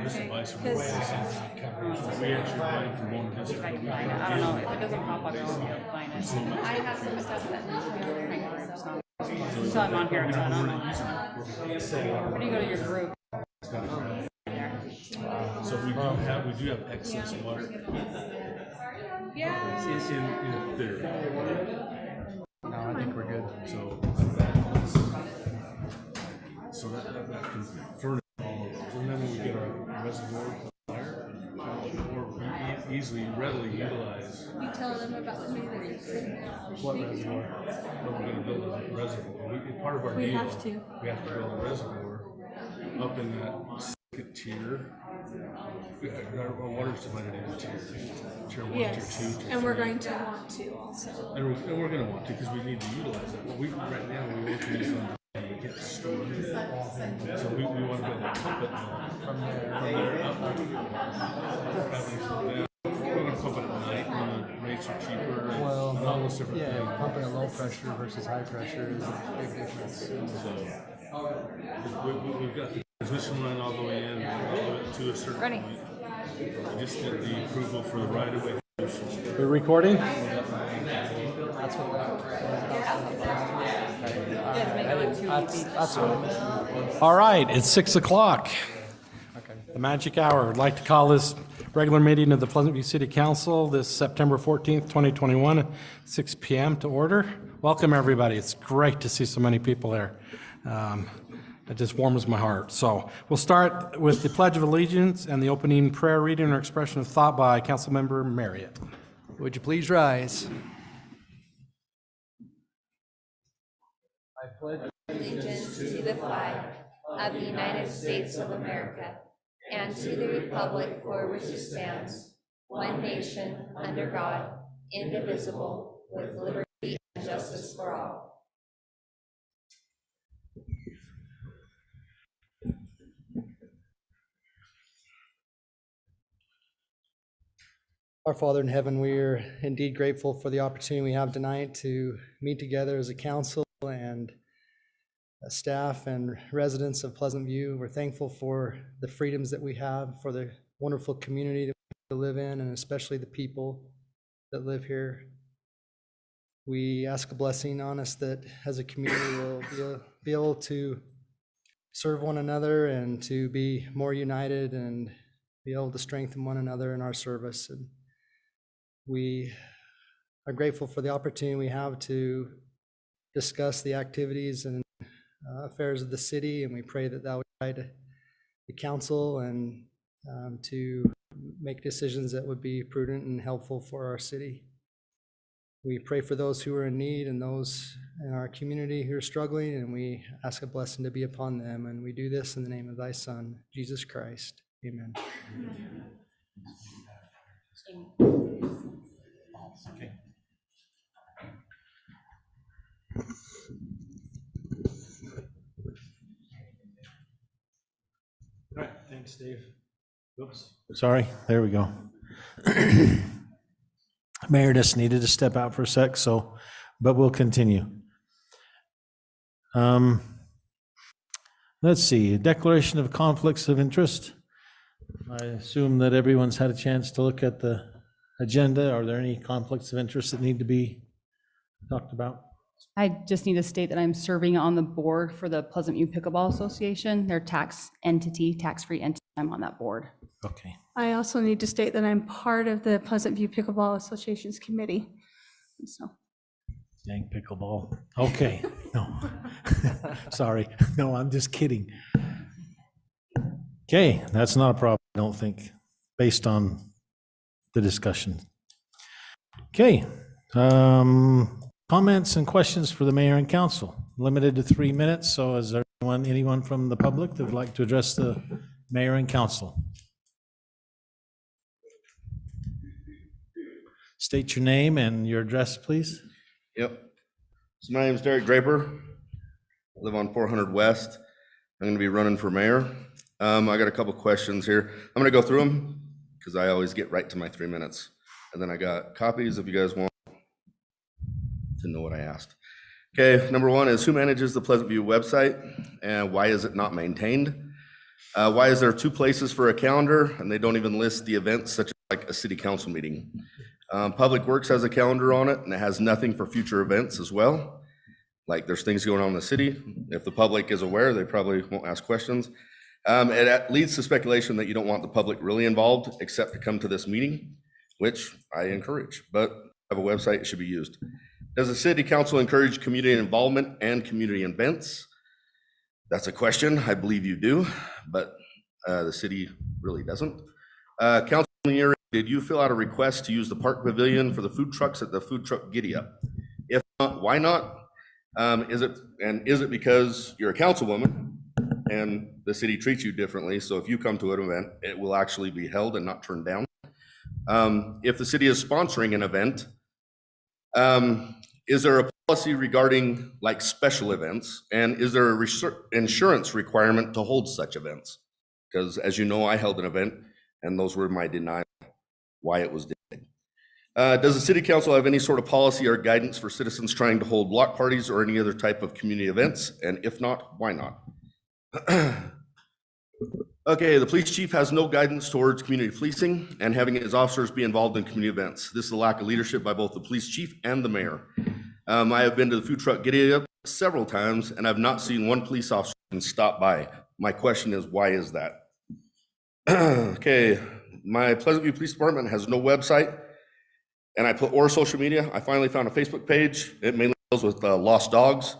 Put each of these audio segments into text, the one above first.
this Okay, device. We 'cause- actually buy from one of his. If I can find it. I don't know. If it doesn't pop up, I won't be able to find it. I have some stuff that needs to be on there, so. So I'm on here, so I don't know this one. Where do you go to your group? There. So we do have excess water. Yeah. It's in theory. No, I think we're good. So that can furnish all of those. And then when we get our reservoir fire, or we easily, readily utilize. You tell them about the batteries. What reservoir? But we're gonna build a reservoir. Part of our We deal, have to. we have to build a reservoir up in that second tier. Our water's divided into tier 1, Yes, tier 2, tier and we're 3. going to want to also. And we're going to want to because we need to utilize it. But right now we want to use them and we can't store it. So we want to be able to pump it from there up. We're going to pump it at night when the rates are cheaper. Well, and all those different yeah, things. pumping at low pressure versus high pressure is a big difference. We've got the transmission line all the way in, all the way to a certain Ready. point. We just did the approval for the right-of-way. We're recording? All right, it's 6 o'clock. The magic hour. I'd like to call this regular meeting of the Pleasant View City Council this September 14th, 2021, 6 p.m. to order. Welcome, everybody. It's great to see so many people there. It just warms my heart. So we'll start with the Pledge of Allegiance and the opening prayer reading or expression of thought by Councilmember Marriott. Would you please rise? I pledge allegiance to the flag of the United States of America and to the republic for which it stands, one nation, under God, indivisible, with liberty and justice for all. Our Father in heaven, we are indeed grateful for the opportunity we have tonight to meet together as a council and staff and residents of Pleasant View. We're thankful for the freedoms that we have, for the wonderful community that we live in, and especially the people that live here. We ask a blessing on us that as a community we'll be able to serve one another and to be more united and be able to strengthen one another in our service. And we are grateful for the opportunity we have to discuss the activities and affairs of the city, and we pray that that would guide the council and to make decisions that would be prudent and helpful for our city. We pray for those who are in need and those in our community who are struggling, and we ask a blessing to be upon them. And we do this in the name of thy Son, Jesus Christ. Amen. Okay. All right, thanks, Dave. Oops. Sorry, there we go. Mayor just needed to step out for a sec, but we'll continue. Let's see, declaration of conflicts of interest. I assume that everyone's had a chance to look at the agenda. Are there any conflicts of interest that need to be talked about? I just need to state that I'm serving on the board for the Pleasant View Pickleball Association. Their tax entity, tax-free entity. I'm on that board. Okay. I also need to state that I'm part of the Pleasant View Pickleball Association's committee. So. Dang pickleball. Okay, no. Sorry, no, I'm just kidding. Okay, that's not a problem, I don't think, based on the discussion. Okay, comments and questions for the mayor and council, limited to 3 minutes. So is there anyone from the public that would like to address the mayor and council? State your name and your address, please. Yep. So my name is Derek Draper. I live on 400 West. I'm going to be running for mayor. I got a couple questions here. I'm going to go through them because I always get right to my 3 minutes. And then I got copies if you guys want to know what I asked. Okay, number one is who manages the Pleasant View website and why is it not maintained? Why is there 2 places for a calendar and they don't even list the events such as like a city council meeting? Public Works has a calendar on it and it has nothing for future events as well. Like there's things going on in the city. If the public is aware, they probably won't ask questions. It leads to speculation that you don't want the public really involved except to come to this meeting, which I encourage, but have a website, it should be used. Does the city council encourage community involvement and community events? That's a question. I believe you do, but the city really doesn't. Councilman Uri, did you fill out a request to use the park pavilion for the food trucks at the food truck Giddy Up? If not, why not? Is it because you're a councilwoman and the city treats you differently? So if you come to an event, it will actually be held and not turned down. If the city is sponsoring an event, is there a policy regarding like special events? And is there a insurance requirement to hold such events? Because as you know, I held an event and those were my denial why it was denied. Does the city council have any sort of policy or guidance for citizens trying to hold block parties or any other type of community events? And if not, why not? Okay, the police chief has no guidance towards community policing and having his officers be involved in community events. This is a lack of leadership by both the police chief and the mayor. I have been to the food truck Giddy Up several times and I've not seen one police officer stop by. My question is, why is that? Okay, my Pleasant View Police Department has no website and I put or social media. I finally found a Facebook page. It mainly deals with lost dogs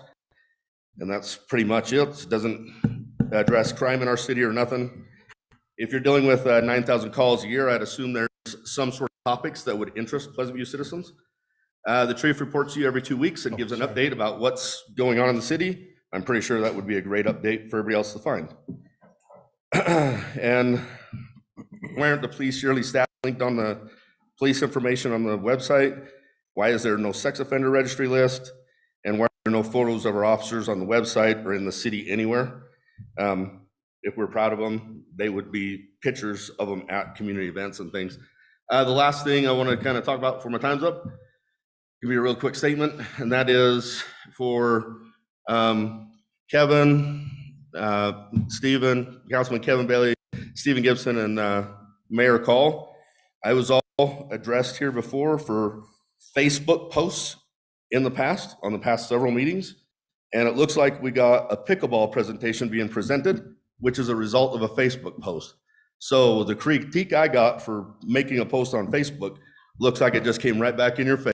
and that's pretty much it. It doesn't address crime in our city or nothing. If you're dealing with 9,000 calls a year, I'd assume there's some sort of topics that would interest Pleasant View citizens. The chief reports to you every 2 weeks and gives an update about what's going on in the city. I'm pretty sure that would be a great update for everybody else to find. And why aren't the police yearly stats linked on the police information on the website? Why is there no sex offender registry list? And why are there no photos of our officers on the website or in the city anywhere? If we're proud of them, they would be pictures of them at community events and things. The last thing I want to kind of talk about before my time's up, give you a real quick statement, and that is for Kevin, Stephen, Councilman Kevin Bailey, Stephen Gibson, and Mayor Call. I was all addressed here before for Facebook posts in the past, on the past several meetings. And it looks like we got a pickleball presentation being presented, which is a result of a Facebook post. So the critique I got for making a post on Facebook looks like it just came right back in your face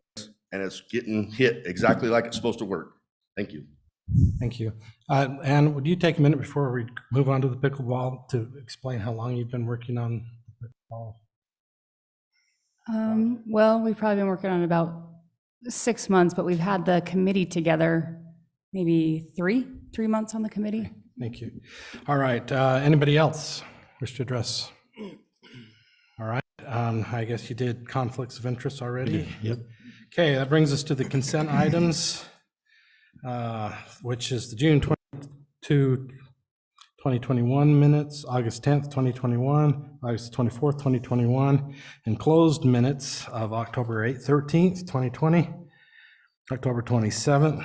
and it's getting hit exactly like it's supposed to work. Thank you. Thank you. Ann, would you take a minute before we move on to the pickleball to explain how long you've been working on pickleball? Well, we've probably been working on it about 6 months, but we've had the committee together maybe three months on the committee. Thank you. All right. Anybody else wish to address? All right. I guess you did conflicts of interest already. Yep. Okay, that brings us to the consent items, which is the June 22, 2021 minutes, August 10th, 2021, August 24th, 2021, and closed minutes of October 8th, 13th, 2020, October 27th,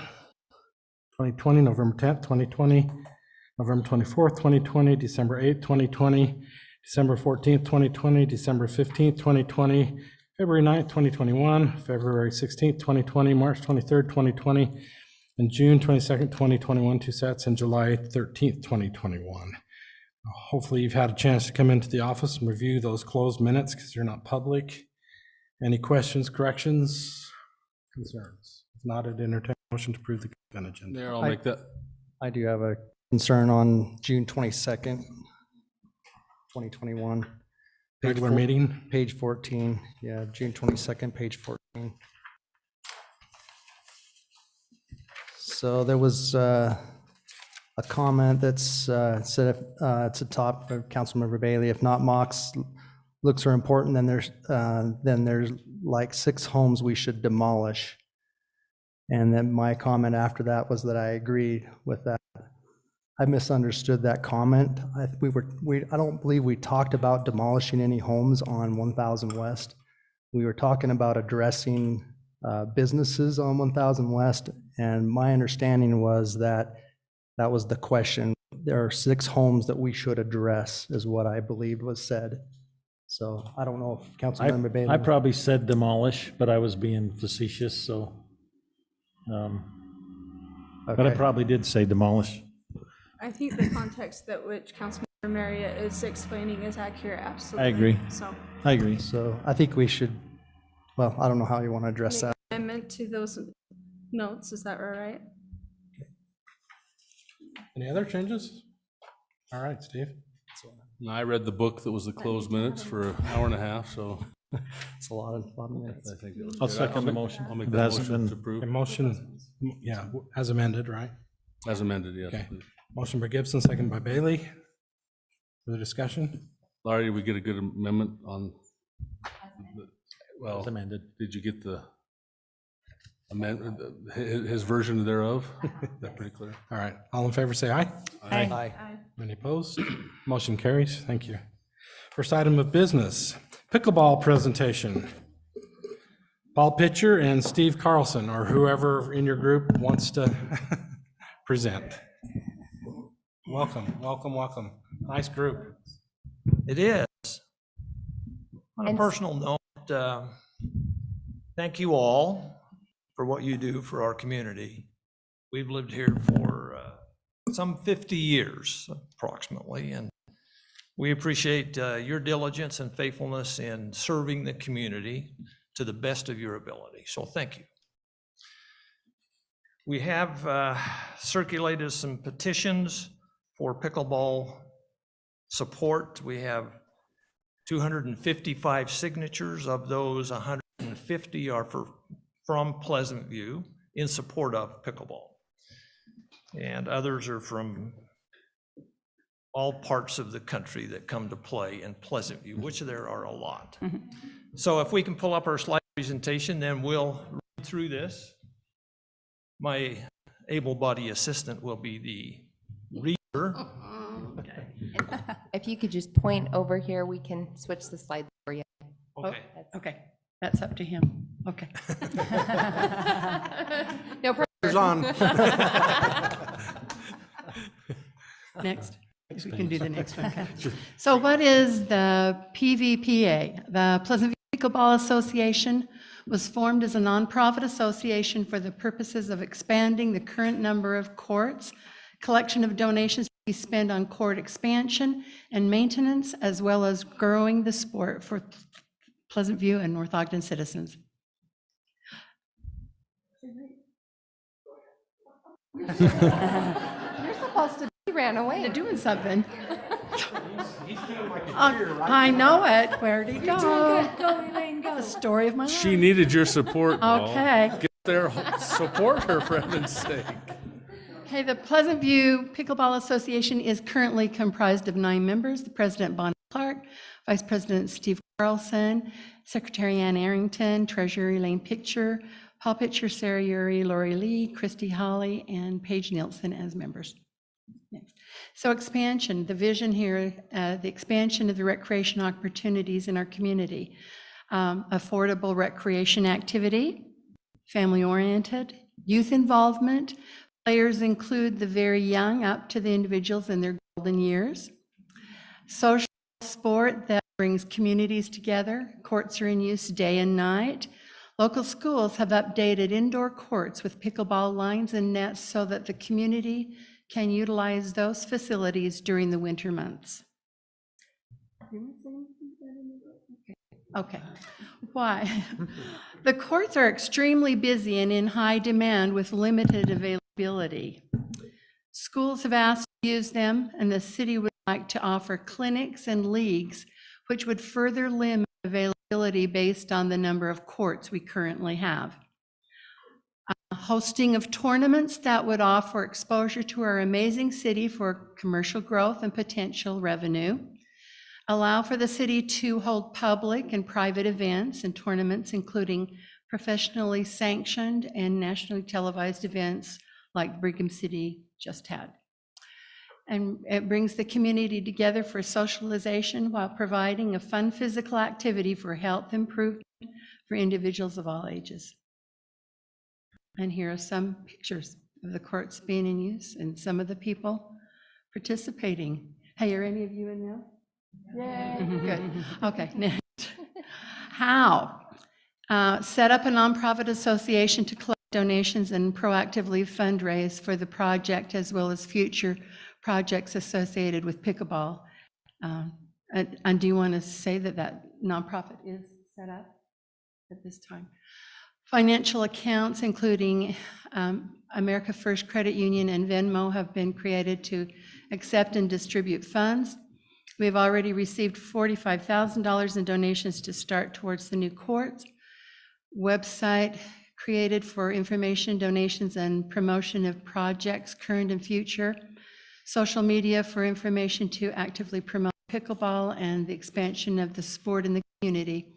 2020, November 10th, 2020, November 24th, 2020, December 8th, 2020, December 14th, 2020, December 15th, 2020, February 9th, 2021, February 16th, 2020, March 23rd, 2020, and June 22nd, 2021, 2 sets, and July 13th, 2021. Hopefully you've had a chance to come into the office and review those closed minutes because you're not public. Any questions, corrections, concerns? If not, I'd entertain a motion to approve the consent agenda. There, I'll make that. I do have a concern on June 22nd, 2021. Regular meeting? Page 14, yeah, June 22nd, page 14. So there was a comment that's said at the top of Councilmember Bailey, if not mocks, looks are important, then there's like 6 homes we should demolish. And then my comment after that was that I agreed with that. I misunderstood that comment. I don't believe we talked about demolishing any homes on 1000 West. We were talking about addressing businesses on 1000 West, and my understanding was that that was the question there are 6 homes that we should address, is what I believed was said. So I don't know if Councilmember Bailey. I probably said demolish, but I was being facetious, so. But I Okay. probably did say demolish. I think the context that which Councilmember Maria is explaining is accurate, absolutely. agree. So, I agree. So I think we should, well, I don't know how you want to address make that. amendment to those notes, is that all right? Any other changes? All right, Steve. And I read the book that was the closed minutes for an hour and a half, so It's a lot of minutes. I think it was. I'll good. second the motion. I'll make It the hasn't motion to been- approve, A motion, yeah, as amended, right? as amended, yes. Okay. please. Motion by Gibson, second by Bailey. Further discussion? Laurie, did we get a good amendment on? Well, As amended. did you get the amendment, his version thereof? Is that pretty clear? All right, all in favor, say aye. Aye. Any opposed? Motion carries. Thank you. First item of business, pickleball presentation. Paul Pitcher and Steve Carlson, or whoever in your group wants to present. Welcome, welcome, welcome. Nice group. It is. On a And- personal note, thank you all for what you do for our community. We've lived here for some 50 years approximately, and we appreciate your diligence and faithfulness in serving the community to the best of your ability. So thank you. We have circulated some petitions for pickleball support. We have 255 signatures. Of those, 150 are from Pleasant View in support of pickleball. And others are from all parts of the country that come to play in Pleasant View, which there are a lot. So if we can pull up our slide presentation, then we'll read through this. My able-bodied assistant will be the reader. If you could just point over here, we can switch the slide for you. Okay. Okay, that's up to him. Okay. No problem. It's on. Next. We can do the next one. Okay. So what is the PVPA? The Pleasant View Pickleball Association was formed as a nonprofit association for the purposes of expanding the current number of courts, collection of donations to be spent on court expansion and maintenance, as well as growing the sport for Pleasant View and North Ogden citizens. You're supposed to be ran away. They're doing something. I know it. Where'd he go? Go, Elaine, go. The story of my life. She needed your support, Paul. Okay. Get there, support her, for heaven's sake. Okay, the Pleasant View Pickleball Association is currently comprised of 9 members: the president, Bonnie Clark, vice president, Steve Carlson, secretary, Ann Arrington, treasurer, Elaine Pitcher, Paul Pitcher, Sarah Uri, Lori Lee, Christy Holly, and Paige Nielsen as members. Next. So expansion, the vision here, the expansion of the recreation opportunities in our community. Affordable recreation activity, family-oriented, youth involvement. Players include the very young up to the individuals in their golden years. Social sport that brings communities together. Courts are in use day and night. Local schools have updated indoor courts with pickleball lines and nets so that the community can utilize those facilities during the winter months. Okay. Why? The courts are extremely busy and in high demand with limited availability. Schools have asked to use them, and the city would like to offer clinics and leagues, which would further limit availability based on the number of courts we currently have. Hosting of tournaments that would offer exposure to our amazing city for commercial growth and potential revenue. Allow for the city to hold public and private events and tournaments, including professionally sanctioned and nationally televised events like Brigham City just had. And it brings the community together for socialization while providing a fun physical activity for health improvement for individuals of all ages. And here are some pictures of the courts being in use and some of the people participating. Hey, are any of you in now? Yay. Good. Okay, next. How? Set up a nonprofit association to collect donations and proactively fundraise for the project as well as future projects associated with pickleball. And do you want to say that that nonprofit is set up at this time? Financial accounts, including America First Credit Union and Venmo, have been created to accept and distribute funds. We've already received $45,000 in donations to start towards the new courts. Website created for information, donations, and promotion of projects, current and future. Social media for information to actively promote pickleball and the expansion of the sport in the community.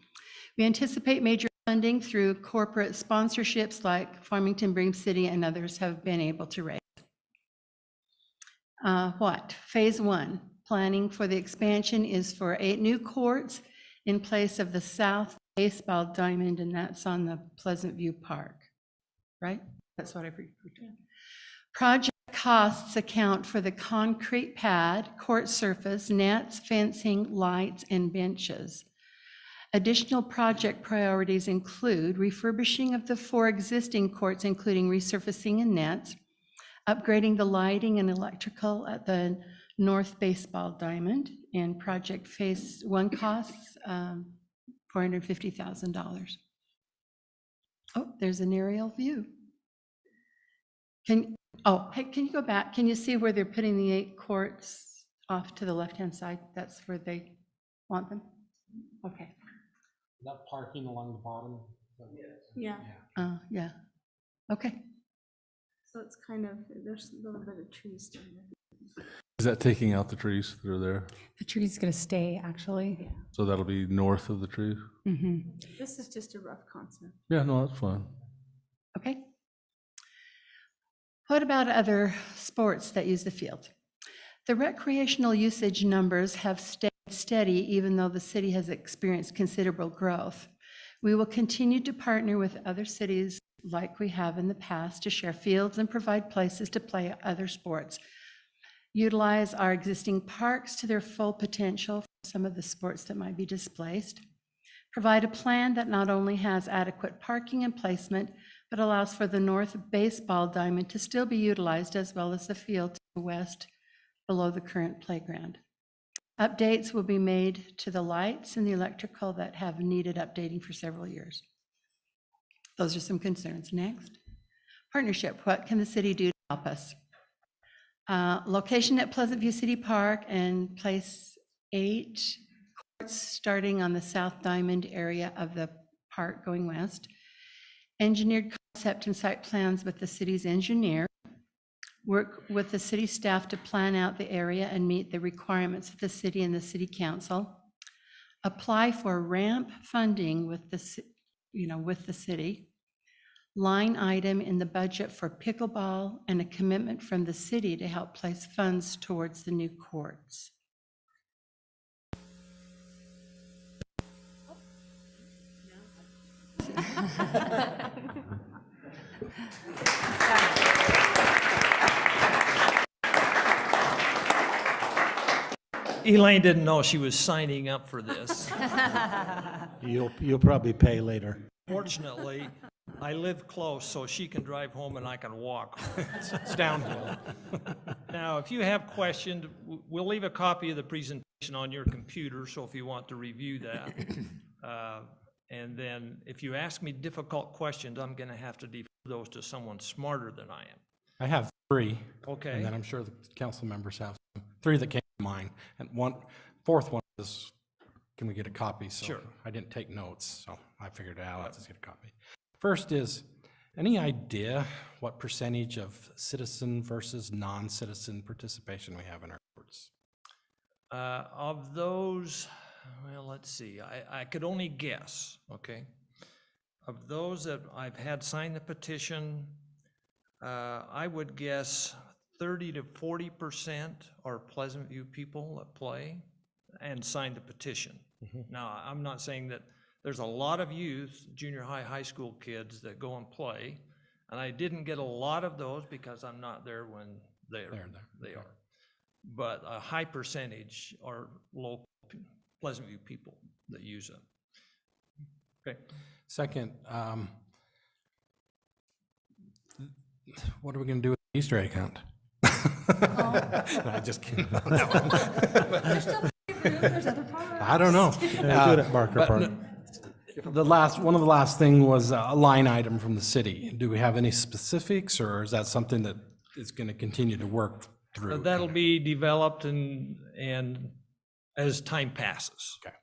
We anticipate major funding through corporate sponsorships like Farmington, Bream City, and others have been able to raise. Phase 1, planning for the expansion is for 8 new courts in place of the South Baseball Diamond, and that's on the Pleasant View Park, right? That's what I've referred to. Project costs account for the concrete pad, court surface, nets, fencing, lights, and benches. Additional project priorities include refurbishing of the 4 existing courts, including resurfacing and nets, upgrading the lighting and electrical at the North Baseball Diamond, and project phase 1 costs $450,000. Oh, there's an aerial view. Hey, can you go back? Can you see where they're putting the 8 courts off to the left-hand side? That's where they want them? Okay. That parking along the bottom? Yeah, Yeah. Okay. so it's kind of, there's a little bit of trees to it. Is that taking out the trees that are there? The tree's going to stay, actually. So that'll be north of the tree? This is just a rough concept. Yeah, no, that's fine. Okay. What about other sports that use the field? The recreational usage numbers have stayed steady even though the city has experienced considerable growth. We will continue to partner with other cities like we have in the past to share fields and provide places to play other sports. Utilize our existing parks to their full potential for some of the sports that might be displaced. Provide a plan that not only has adequate parking and placement, but allows for the North Baseball Diamond to still be utilized as well as the field to the west below the current playground. Updates will be made to the lights and the electrical that have needed updating for several years. Those are some concerns. Next. Partnership. What can the city do to help us? Location at Pleasant View City Park and place 8 courts starting on the South Diamond area of the park going west. Engineered concept and site plans with the city's engineer. Work with the city staff to plan out the area and meet the requirements of the city and the city council. Apply for ramp funding with the city. Line item in the budget for pickleball and a commitment from the city to help place funds towards the new courts. Elaine didn't know she was signing up for this. You'll probably pay later. Fortunately, I live close, so she can drive home and I can walk. It's downhill. Now, if you have questions, we'll leave a copy of the presentation on your computer, so if you want to review that. And then if you ask me difficult questions, I'm going to have to defer those to someone smarter than I am. I have 3. Okay. And then I'm sure the council members have 3 that came to mind. And fourth one is, can we get a copy? So Sure. I didn't take notes, so I figured out, let's get a copy. First is, any idea what percentage of citizen versus non-citizen participation we have in our courts? Of those, well, let's see, I could only guess, okay? Of those that I've had sign the petition, I would guess 30 to 40% are Pleasant View people that play and sign the petition. Now, I'm not saying that there's a lot of youth, junior high, high school kids that go and play, and I didn't get a lot of those because I'm not there when they are. but a high percentage are local Pleasant View people that use it. Okay. Second, what are we going to do with the Easter egg hunt? No, just kidding. I don't know. Yeah, do it at Barker but Park. one of the last thing was a line item from the city. Do we have any specifics, or is that something that is going to continue to work through? That'll be developed and as time passes. Okay.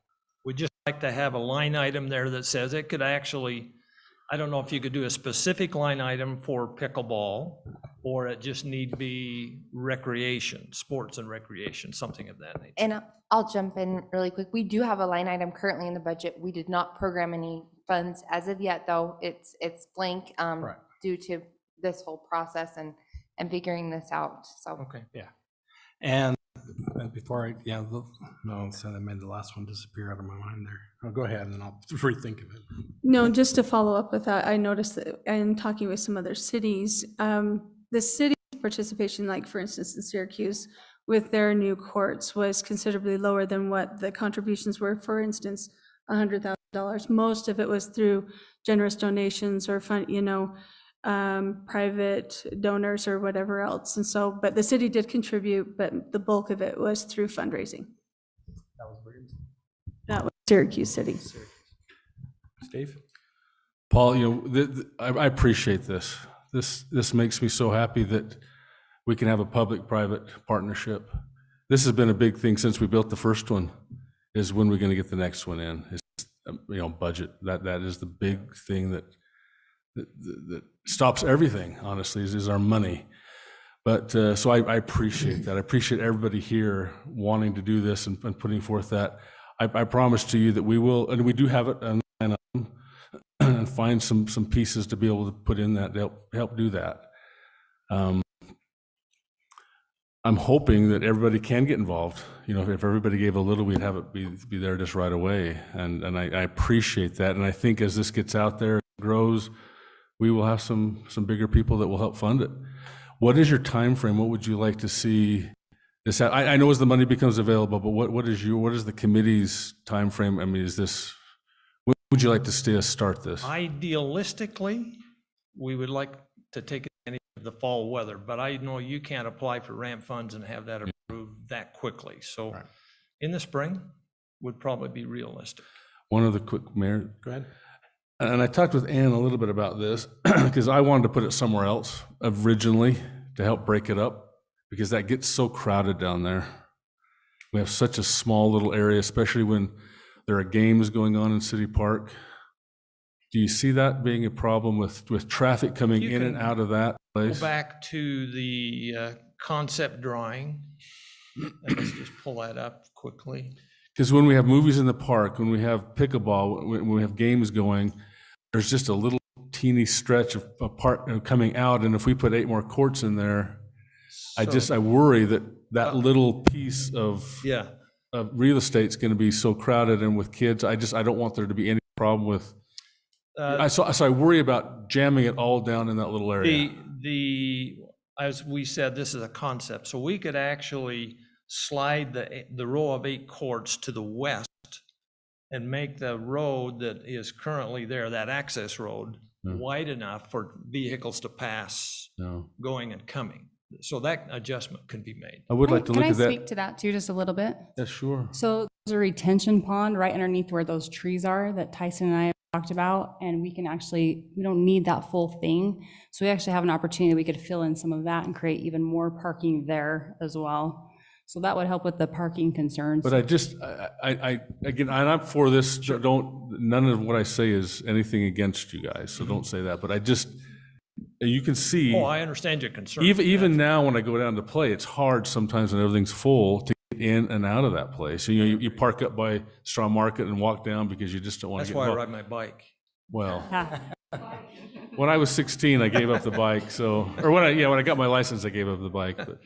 We'd just like to have a line item there that says it could actually, I don't know if you could do a specific line item for pickleball, or it just need be recreation, sports and recreation, something of that nature. And I'll jump in really quick. We do have a line item currently in the budget. We did not program any funds as of yet, though. It's blank Right. due to this whole process and figuring this out, so. Okay. And before so I made the last one disappear out of my mind there. Oh, go ahead, and then I'll rethink of it. No, just to follow up with that, I noticed that in talking with some other cities, the city's participation, like for instance in Syracuse, with their new courts was considerably lower than what the contributions were. For instance, $100,000. Most of it was through generous donations or fund, private donors or whatever else. And so, but the city did contribute, but the bulk of it was through fundraising. That was Syracuse City. Steve? Paul, I appreciate this. This makes me so happy that we can have a public-private partnership. This has been a big thing since we built the first one, is when we're going to get the next one in. It's, budget. That is the big thing that stops everything, honestly, is our money. But so I appreciate that. I appreciate everybody here wanting to do this and putting forth that. I promise to you that we will, and we do have it on line item, and find some pieces to be able to put in that to help do that. I'm hoping that everybody can get involved. If everybody gave a little, we'd have it be there just right away. And I appreciate that. And I think as this gets out there, grows, we will have some bigger people that will help fund it. What is your time frame? What would you like to see this? I know as the money becomes available, but what is the committee's time frame? I mean, when would you like to see us start this? Idealistically, we would like to take advantage of the fall weather, but I know you can't apply for ramp funds and have that approved that quickly. So Right. in the spring would probably be realistic. One other quick, Mayor. Go ahead. And I talked with Ann a little bit about this because I wanted to put it somewhere else originally to help break it up, because that gets so crowded down there. We have such a small little area, especially when there are games going on in City Park. Do you see that being a problem with traffic coming You in and can out of that Go place? back to the concept drawing. And let's just pull that up quickly. Because when we have movies in the park, when we have pickleball, when we have games going, there's just a little teeny stretch of a park coming out, and if we put 8 more courts in there, I worry that little piece of Yeah. real estate's going to be so crowded, and with kids, I don't want there to be any problem with. So I worry about jamming it all down in that little area. As we said, this is a concept, so we could actually slide the row of 8 courts to the west and make the road that is currently there, that access road, wide enough for vehicles to pass going and coming. So that adjustment can be made. I would like to look at Can I that. speak to that too, just a little bit? Yeah, sure. So there's a retention pond right underneath where those trees are that Tyson and I have talked about, and we don't need that full thing. So we actually have an opportunity, we could fill in some of that and create even more parking there as well. So that would help with the parking concerns. But again, and I'm for this, none of what I say is anything against you guys, so don't say that, but you can see. Oh, I understand your concern. Even now, when I go down to play, it's hard sometimes when everything's full to get in and out of that place. So, you park up by Straw Market and walk down because you just don't want to That's get why I involved. ride my bike. Well, When I was 16, I gave up the bike, so, or when I got my license, I gave up the bike, but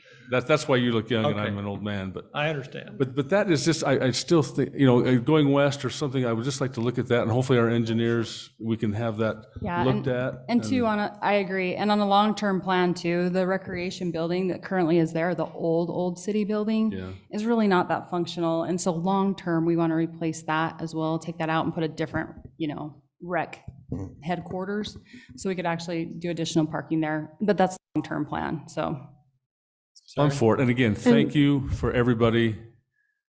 that's why you look young and Okay. I'm an old man, but. I understand. But that is just, I still think, going west or something, I would just like to look at that, and hopefully our engineers, we can have that Yeah, looked at. And two, I agree. And on a long-term plan too, the recreation building that currently is there, the old city building, Yeah. is really not that functional. And so long-term, we want to replace that as well, take that out and put a different, rec headquarters. So we could actually do additional parking there, but that's the long-term plan, so. I'm for it. And again, thank you for everybody.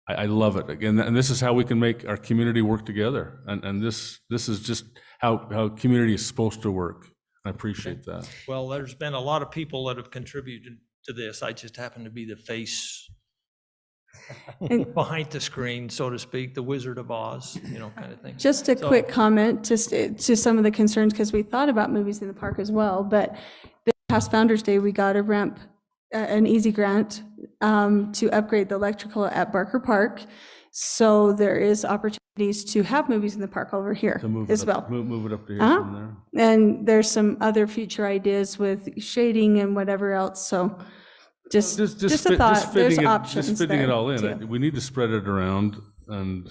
I love it. Again, and this is how we can make our community work together. And this is just how community is supposed to work. I appreciate that. Well, there's been a lot of people that have contributed to this. I just happen to be the face And behind the screen, so to speak, the Wizard of Oz, kind of thing. just a So- quick comment, just to some of the concerns, because we thought about movies in the park as well, but this past Founder's Day, we got a ramp, an easy grant to upgrade the electrical at Barker Park. So there is opportunities to have movies in the park over here To move as it up, well. move it up to here Uh-huh. from there. And there's some other future ideas with shading and whatever else, so just a thought, there's options Just fitting it there, all in. too. We need to spread it around, and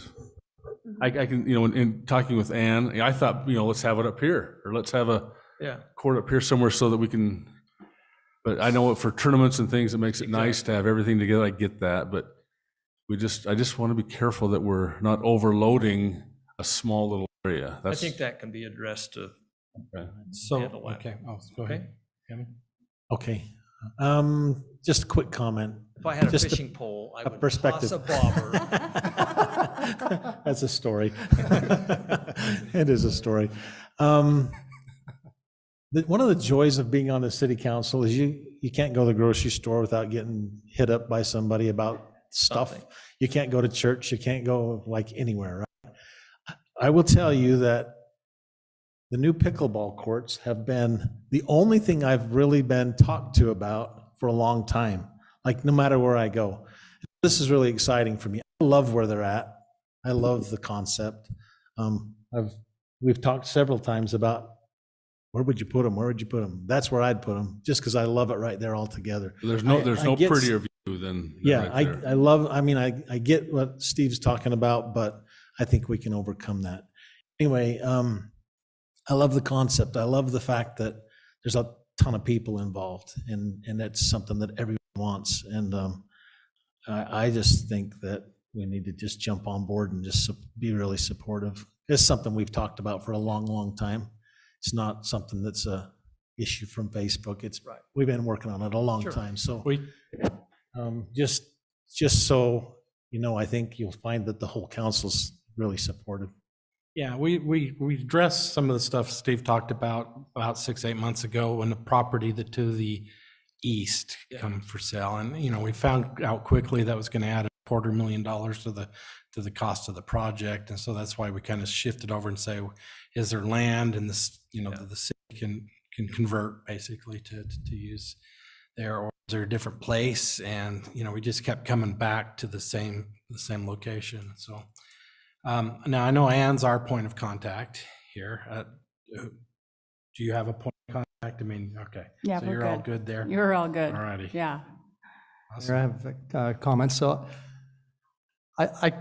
I can, in talking with Ann, I thought, let's have it up here, or let's have a Yeah. court up here somewhere so that we can, but I know for tournaments and things, it makes it nice to have everything together. I get that, but I just want to be careful that we're not overloading a small little area. I think that can be addressed to, Okay. So, Handle that. okay, go okay? ahead. Kevin? Okay. Just a quick comment. If I had a Just fishing pole, I a would perspective. toss a bobber. That's a story. It is a story. One of the joys of being on the city council is you can't go to the grocery store without getting hit up by somebody about stuff. Something. You can't go to church. You can't go like anywhere, right? I will tell you that the new pickleball courts have been the only thing I've really been talked to about for a long time, like no matter where I go. This is really exciting for me. I love where they're at. I love the concept. We've talked several times about where would you put them? Where would you put them? That's where I'd put them, just because I love it right there altogether. There's no I get- prettier view than Yeah, right there. I love, I get what Steve's talking about, but I think we can overcome that. Anyway, I love the concept. I love the fact that there's a ton of people involved, and that's something that everyone wants. And I just think that we need to just jump on board and just be really supportive. It's something we've talked about for a long, long time. It's not something that's a issue from Facebook. Right. We've been working on it a long Sure. time. So We, just so you know, I think you'll find that the whole council's really supportive. yeah, we addressed some of the stuff Steve talked about 6-8 months ago when the property to the east come for sale. And, we found out quickly that was going to add $250,000 to the cost of the project. And so that's why we kind of shifted over and say, is there land and this, that the city can convert basically to use there, or is there a different place? And, we just kept coming back to the same location. So now I know Ann's our point of contact here. Do you have a point of contact? I mean, okay. Yeah, So we're you're all good. good there? You're all good. All righty. Yeah. Here I have a comment. So I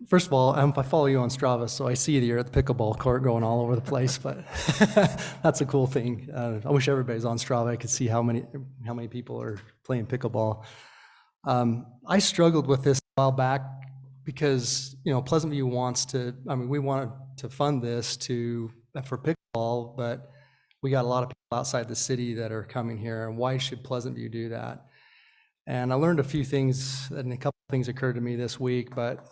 first of all, I follow you on Strava, so I see that you're at the pickleball court going all over the place, but that's a cool thing. I wish everybody's on Strava. I could see how many people are playing pickleball. I struggled with this a while back because, Pleasant View we wanted to fund this for pickleball, but we got a lot of people outside the city that are coming here, and why should Pleasant View do that? And I learned a few things, and a couple things occurred to me this week, but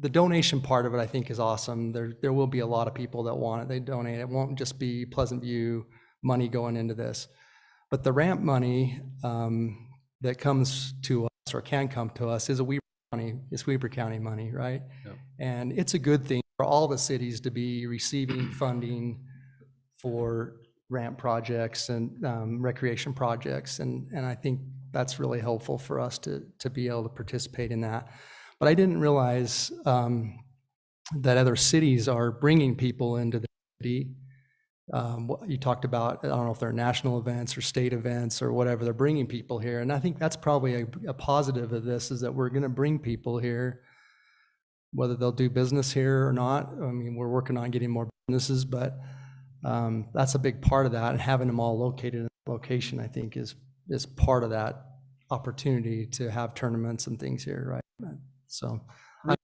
the donation part of it I think is awesome. There will be a lot of people that want it. They donate. It won't just be Pleasant View money going into this. But the ramp money that comes to us or can come to us is Weber County money, right? Yep. And it's a good thing for all the cities to be receiving funding for ramp projects and recreation projects. And I think that's really helpful for us to be able to participate in that. But I didn't realize that other cities are bringing people into the city what you talked about, I don't know if they're national events or state events or whatever, they're bringing people here. And I think that's probably a positive of this, is that we're going to bring people here, whether they'll do business here or not. I mean, we're working on getting more businesses, but that's a big part of that. And having them all located in a location, I think, is part of that opportunity to have tournaments and things here, right? So,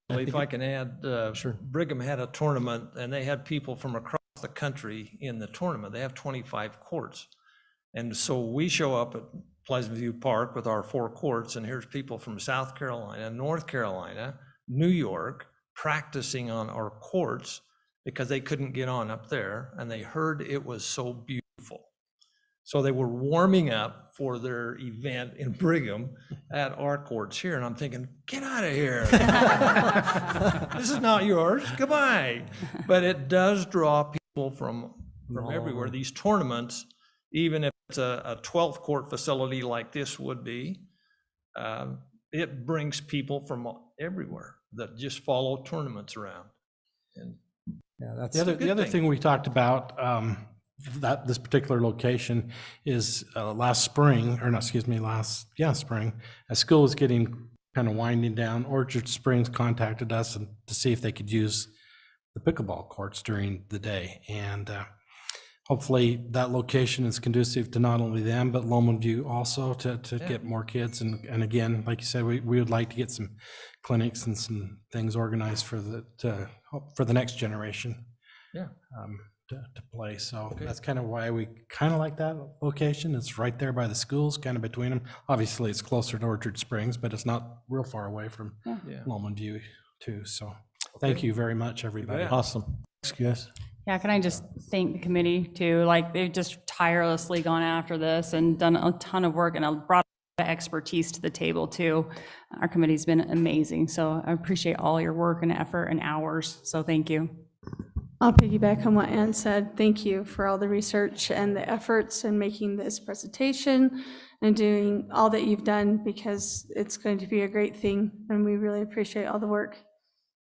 If I can add, Sure. Brigham had a tournament and they had people from across the country in the tournament. They have 25 courts. And so we show up at Pleasant View Park with our 4 courts, and here's people from South Carolina, North Carolina, New York, practicing on our courts because they couldn't get on up there, and they heard it was so beautiful. So they were warming up for their event in Brigham at our courts here, and I'm thinking, get out of here. This is not yours, goodbye. But it does draw people from everywhere. These tournaments, even if it's a 12 court facility like this would be, it brings people from everywhere that just follow tournaments around. And yeah, that's The other thing we talked about, that this particular location is last spring, as school was getting kind of winding down, Orchard Springs contacted us to see if they could use the pickleball courts during the day. And hopefully that location is conducive to not only them, but Longman View also to get more kids. And again, like you said, we would like to get some clinics and some things organized for the next generation. Yeah. To play. So that's kind of why we kind of like that location. It's right there by the schools, kind of between them. Obviously, it's closer to Orchard Springs, but it's not real far away from Longman View too. So thank you very much, everybody. Awesome. Thanks, guys. Yeah, can I just thank the committee too? Like, they've just tirelessly gone after this and done a ton of work, and brought expertise to the table too. Our committee's been amazing. So I appreciate all your work and effort and hours. So thank you. I'll piggyback on what Ann said. Thank you for all the research and the efforts in making this presentation and doing all that you've done, because it's going to be a great thing, and we really appreciate all the work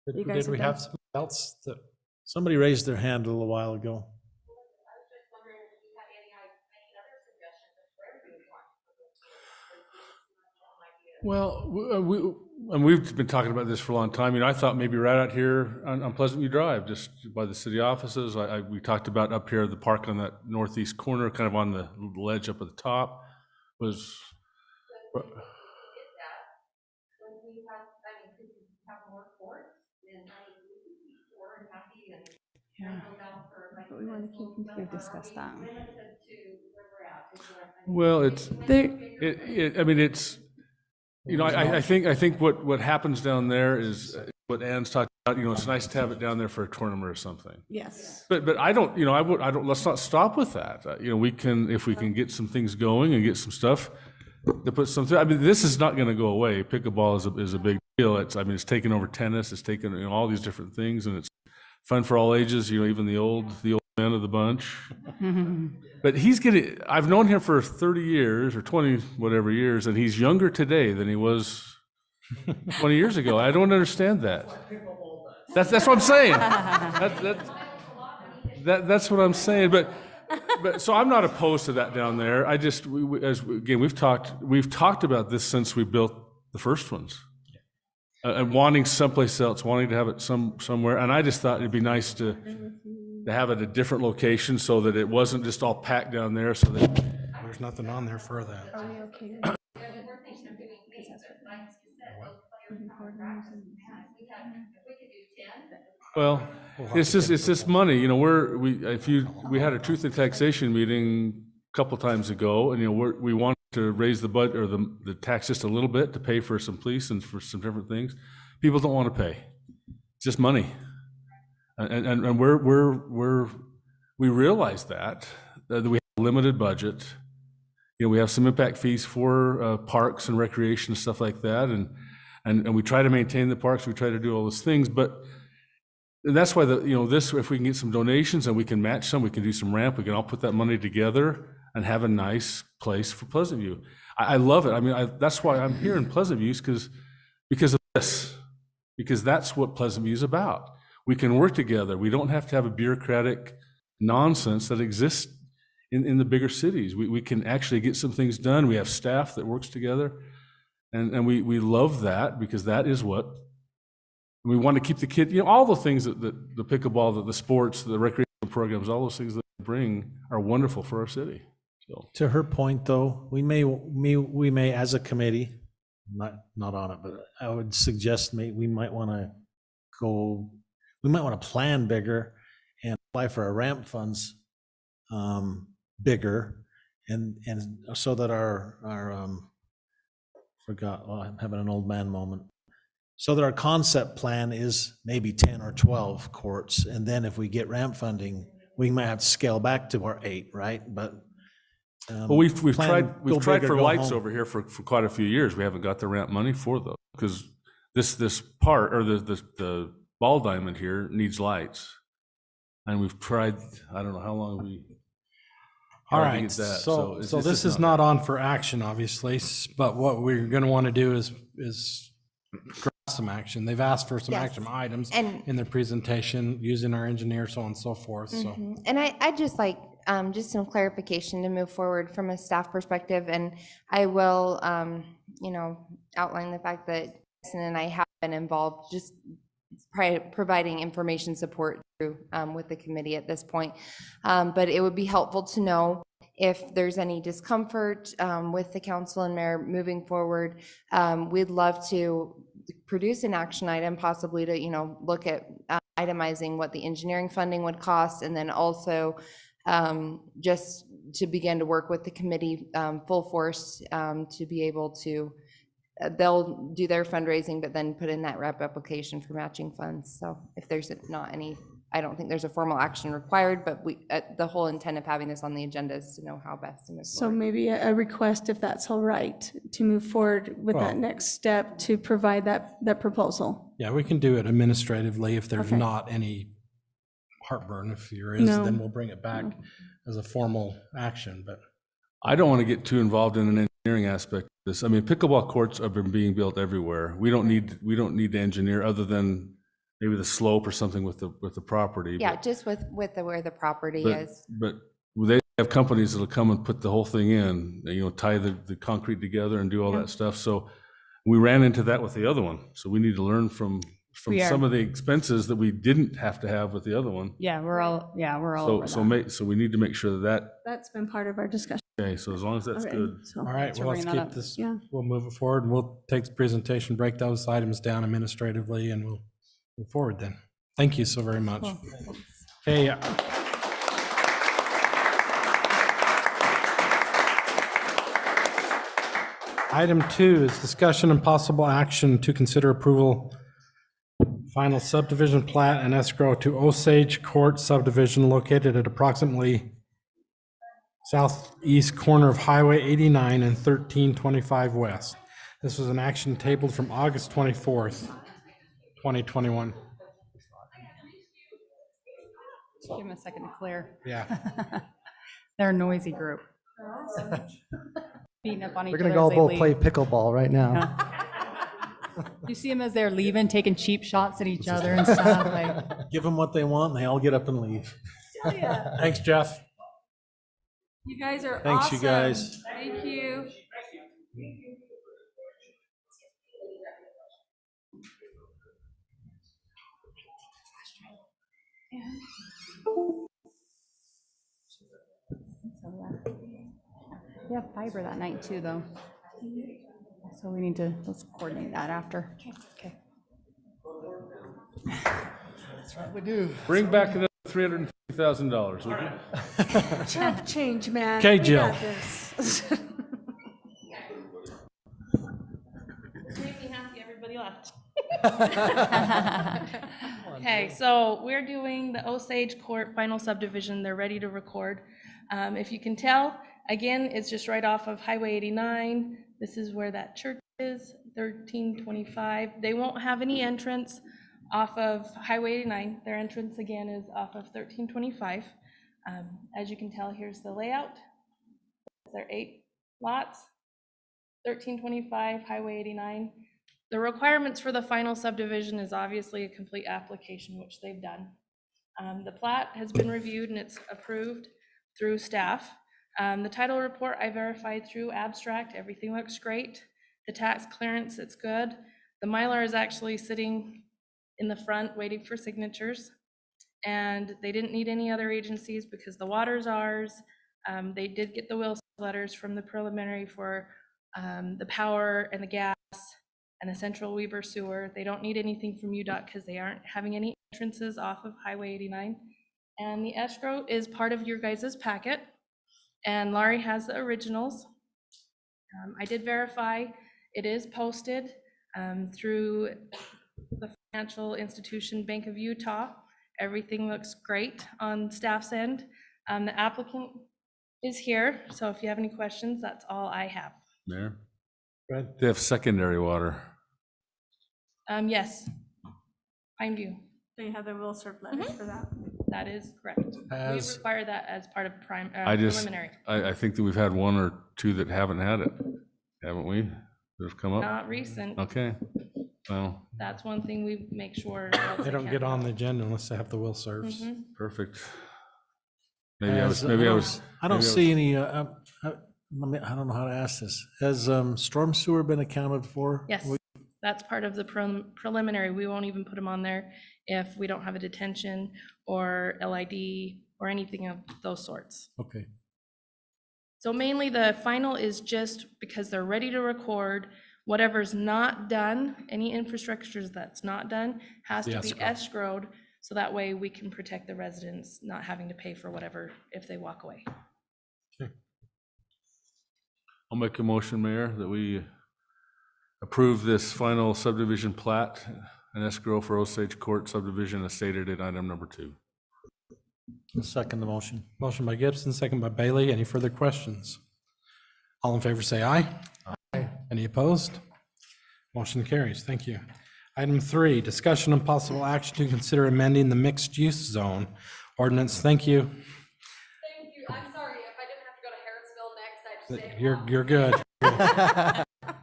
that you guys Did we have have done. something else that? Somebody raised their hand a little while ago. Well, and we've been talking about this for a long time. You know, I thought maybe right out here on Pleasant View Drive, just by the city offices. We talked about up here, the park on that northeast corner, kind of on the ledge up at the top, was. Yeah. But we want to keep, we've discussed that. Well, it's, There, I mean, it's, you know, I think what happens down there is what Ann's talked about. You know, it's nice to have it down there for a tournament or something. yes. But I don't, you know, I don't, let's not stop with that. You know, we can, if we can get some things going and get some stuff to put some, I mean, this is not going to go away. Pickleball is a big deal. It's, I mean, it's taken over tennis. It's taken, you know, all these different things, and it's fun for all ages, you know, even the old men of the bunch. But he's getting, I've known him for 30 years or 20 whatever years, and he's younger today than he was 20 years ago. I don't understand that. That's what I'm saying. That's what I'm saying. But so I'm not opposed to that down there. I just, again, we've talked about this since we built the first ones. And wanting someplace else, wanting to have it somewhere. And I just thought it'd be nice to have it at a different location so that it wasn't just all packed down there, so that. There's nothing on there for that. Are we okay? Well, it's just money, you know, we had a truth in taxation meeting a couple times ago, and, you know, we wanted to raise the budget or the tax just a little bit to pay for some police and for some different things. People don't want to pay. It's just money. And we realize that we have a limited budget. You know, we have some impact fees for parks and recreation and stuff like that, and we try to maintain the parks. We try to do all those things, but that's why if we can get some donations and we can match some, we can do some ramp. We can all put that money together and have a nice place for Pleasant View. I love it. I mean, that's why I'm here in Pleasant View, because of this, because that's what Pleasant View is about. We can work together. We don't have to have a bureaucratic nonsense that exists in the bigger cities. We can actually get some things done. We have staff that works together. And we love that because that is what we want to keep the kid, all the things that the pickleball, the sports, the recreational programs, all those things that they bring are wonderful for our city. So To her point, though, we may as a committee, not on it, but I would suggest we might want to plan bigger and apply for our ramp funds bigger, and so that our I'm having an old man moment. So that our concept plan is maybe 10 or 12 courts, and then if we get ramp funding, we might have to scale back to our 8, right? But well, we've plan, tried go big or for go lights home. over here for quite a few years. We haven't got the ramp money for those because this part or the ball diamond here needs lights, and we've tried. I don't know how long we. All tried to right, get that. so it's this just is not on for action, obviously, but what we're going to want to do is draft some action. They've asked for some Yes. action items And- in their presentation, using our engineer, so on and so forth, so. And I'd just like, just some clarification to move forward from a staff perspective, and I will, outline the fact that Jason and I have been involved, just providing information support through, with the committee at this point. But it would be helpful to know if there's any discomfort, with the council and mayor moving forward. We'd love to produce an action item, possibly to, look at itemizing what the engineering funding would cost, and then also just to begin to work with the committee full force to be able to, they'll do their fundraising, but then put in that REP application for matching funds. So if there's not any, I don't think there's a formal action required, but the whole intent of having this on the agenda is to know how best to move So forward. maybe a request, if that's all right, to move forward with Well- that next step to provide that proposal. Yeah, we can do it administratively if there's Okay. not any heartburn. If there is, No. then we'll bring it back as a formal action, but. I don't want to get too involved in an engineering aspect of this. I mean, pickleball courts have been being built everywhere. We don't need to engineer other than maybe the slope or something with the property. Yeah, just with where the property But, is. but they have companies that'll come and put the whole thing in, tie the concrete together and do all that stuff. So we ran into that with the other one. So we need to learn from We are. some of the expenses that we didn't have to have with the other one. Yeah, we're all over So that. so we need to make sure that, That's been part of our discussion okay, so as long as that's already. good. So- All right, Thanks for well, let's bringing that keep up. this, Yeah. we'll move it forward, and we'll take the presentation, break those items down administratively, and we'll move forward then. Thank you so very much. Cool. Okay. Item 2 is discussion and possible action to consider approval final subdivision plat and escrow to Osage Court subdivision located at approximately southeast corner of Highway 89 and 1325 West. This was an action tabled from August 24th, 2021. Give them a second to clear. Yeah. They're a noisy group. Beating up on each We're other gonna go as they both leave. play pickleball right now. You see them as they're leaving, taking cheap shots at each other and stuff, like, Give them what they want, and they all get up and leave. Thanks, Jeff. You guys are Thanks, you awesome. guys. Thank you. we have fiber that night too, though. So we need to, let's coordinate that after. Okay. We do. Bring back the $350,000, would you? Chump change, man. Okay, We Jill. got this. Made me happy everybody left. Okay, so we're doing the Osage Court final subdivision. They're ready to record. If you can tell, again, it's just right off of Highway 89. This is where that church is, 1325. They won't have any entrance off of Highway 89. Their entrance again is off of 1325. As you can tell, here's the layout. There are 8 lots, 1325, Highway 89. The requirements for the final subdivision is obviously a complete application, which they've done. The plat has been reviewed and it's approved through staff. The title report I verified through Abstract, everything looks great. The tax clearance, it's good. The Mylar is actually sitting in the front waiting for signatures. And they didn't need any other agencies because the water's ours. They did get the will letters from the preliminary for the power and the gas and the Central Weaver sewer. They don't need anything from UDOT because they aren't having any entrances off of Highway 89. And the escrow is part of your guys' packet. And Laurie has the originals. I did verify it is posted through the financial institution Bank of Utah. Everything looks great on staff's end. The applicant is here, so if you have any questions, that's all I have. Mayor? Fred? They have secondary water. Yes, Pine View, They have the will serve letters for that. that is correct. We Has- require that as part of I think that we've had one or two that haven't had it, haven't we? That have come up? Not recent. Okay, well, That's one thing we make sure. They don't get on the agenda unless they have the will serves. perfect. Maybe I was, I don't maybe see any, I don't know how to ask this. Has storm sewer been accounted for? Yes, that's part of the preliminary. We won't even put them on there if we don't have a detention or LID or anything of those sorts. Okay. So mainly the final is just because they're ready to record. Whatever's not done, any infrastructures that's not done has to be escrowed. So that way we can protect the residents not having to pay for whatever if they walk away. I'll make a motion, Mayor, that we approve this final subdivision plat and escrow for Osage Court subdivision as stated in item number 2. I'll second the motion. Motion by Gibson, second by Bailey. Any further questions? All in favor, say aye. Aye. Any opposed? Motion carries. Thank you. Item 3, discussion and possible action to consider amending the mixed-use zone ordinance. Thank you. Thank you. I'm sorry if I didn't have to go to Harrodsville next. I just You're good.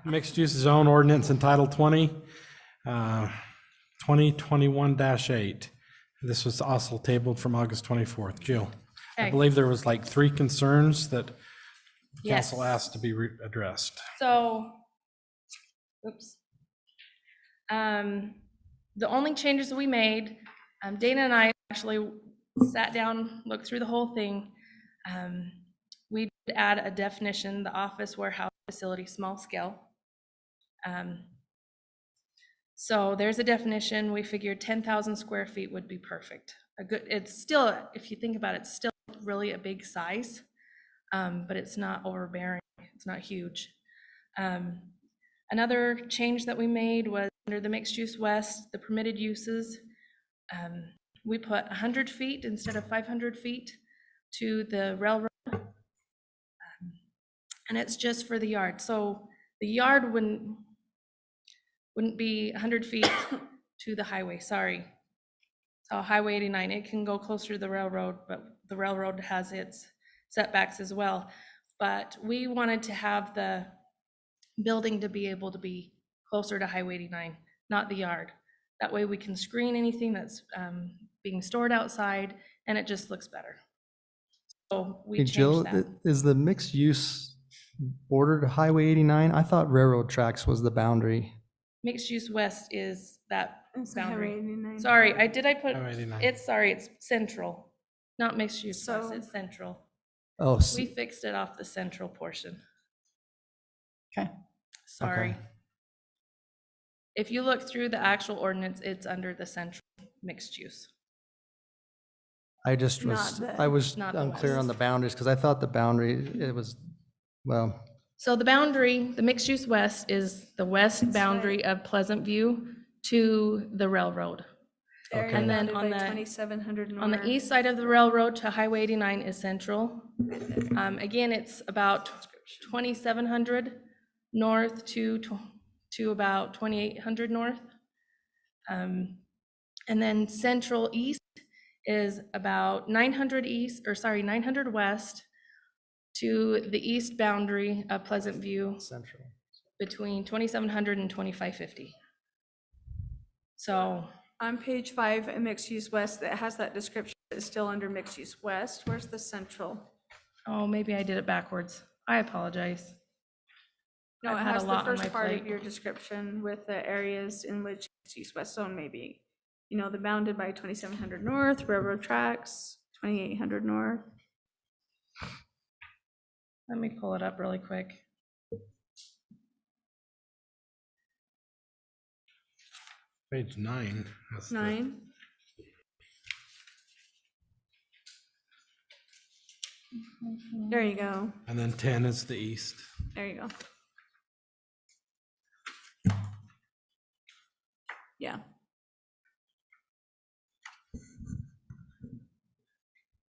Mixed-use zone ordinance entitled 2021-8. This was also tabled from August 24th. Jill, I Okay. believe there was like 3 concerns that the council Yes. asked to be addressed. So, oops. The only changes that we made, Dana and I actually sat down, looked through the whole thing. We did add a definition, the office warehouse facility, small scale. So there's a definition. We figured 10,000 square feet would be perfect. It's still, if you think about it, it's still really a big size, but it's not overbearing. It's not huge. Another change that we made was under the mixed use west, the permitted uses. We put 100 feet instead of 500 feet to the railroad. And it's just for the yard. So the yard wouldn't be 100 feet to the highway, sorry. So Highway 89, it can go closer to the railroad, but the railroad has its setbacks as well. But we wanted to have the building to be able to be closer to Highway 89, not the yard. That way we can screen anything that's being stored outside and it just looks better. So we Hey, changed Jill, that. is the mixed use bordered Highway 89? I thought railroad tracks was the boundary. Mixed use west is that It's Highway boundary. 89. Sorry, I put, Highway 89. it's central, not mixed use west, So- it's central. Oh, We fixed it off the central portion. Okay. Sorry. Okay. If you look through the actual ordinance, it's under the central mixed use. I just was, Not the- I was not the unclear on west. the boundaries because I thought the boundary, it was, well, So the boundary, the mixed use west is the west boundary of Pleasant View to the railroad. Area And then bounded on by the- 2700 On the north. east side of the railroad to Highway 89 is central. Again, it's about 2700 north to about 2800 north. And then central east is about 900 west to the east boundary of Pleasant View central. between 2700 and 2550. So On page 5, in Mixed Use West, that has that description, it's still under Mixed Use West. Where's the central? Oh, maybe I did it backwards. I apologize. No, I've it had a has the lot on my first part of plate. your description with the areas in which Mixed Use West Zone may be. You know, the bounded by 2700 North, railroad tracks, 2800 North. Let me pull it up really quick. Page 9. That's the- 9. There you go. And then 10 is the east. There you go. Yeah.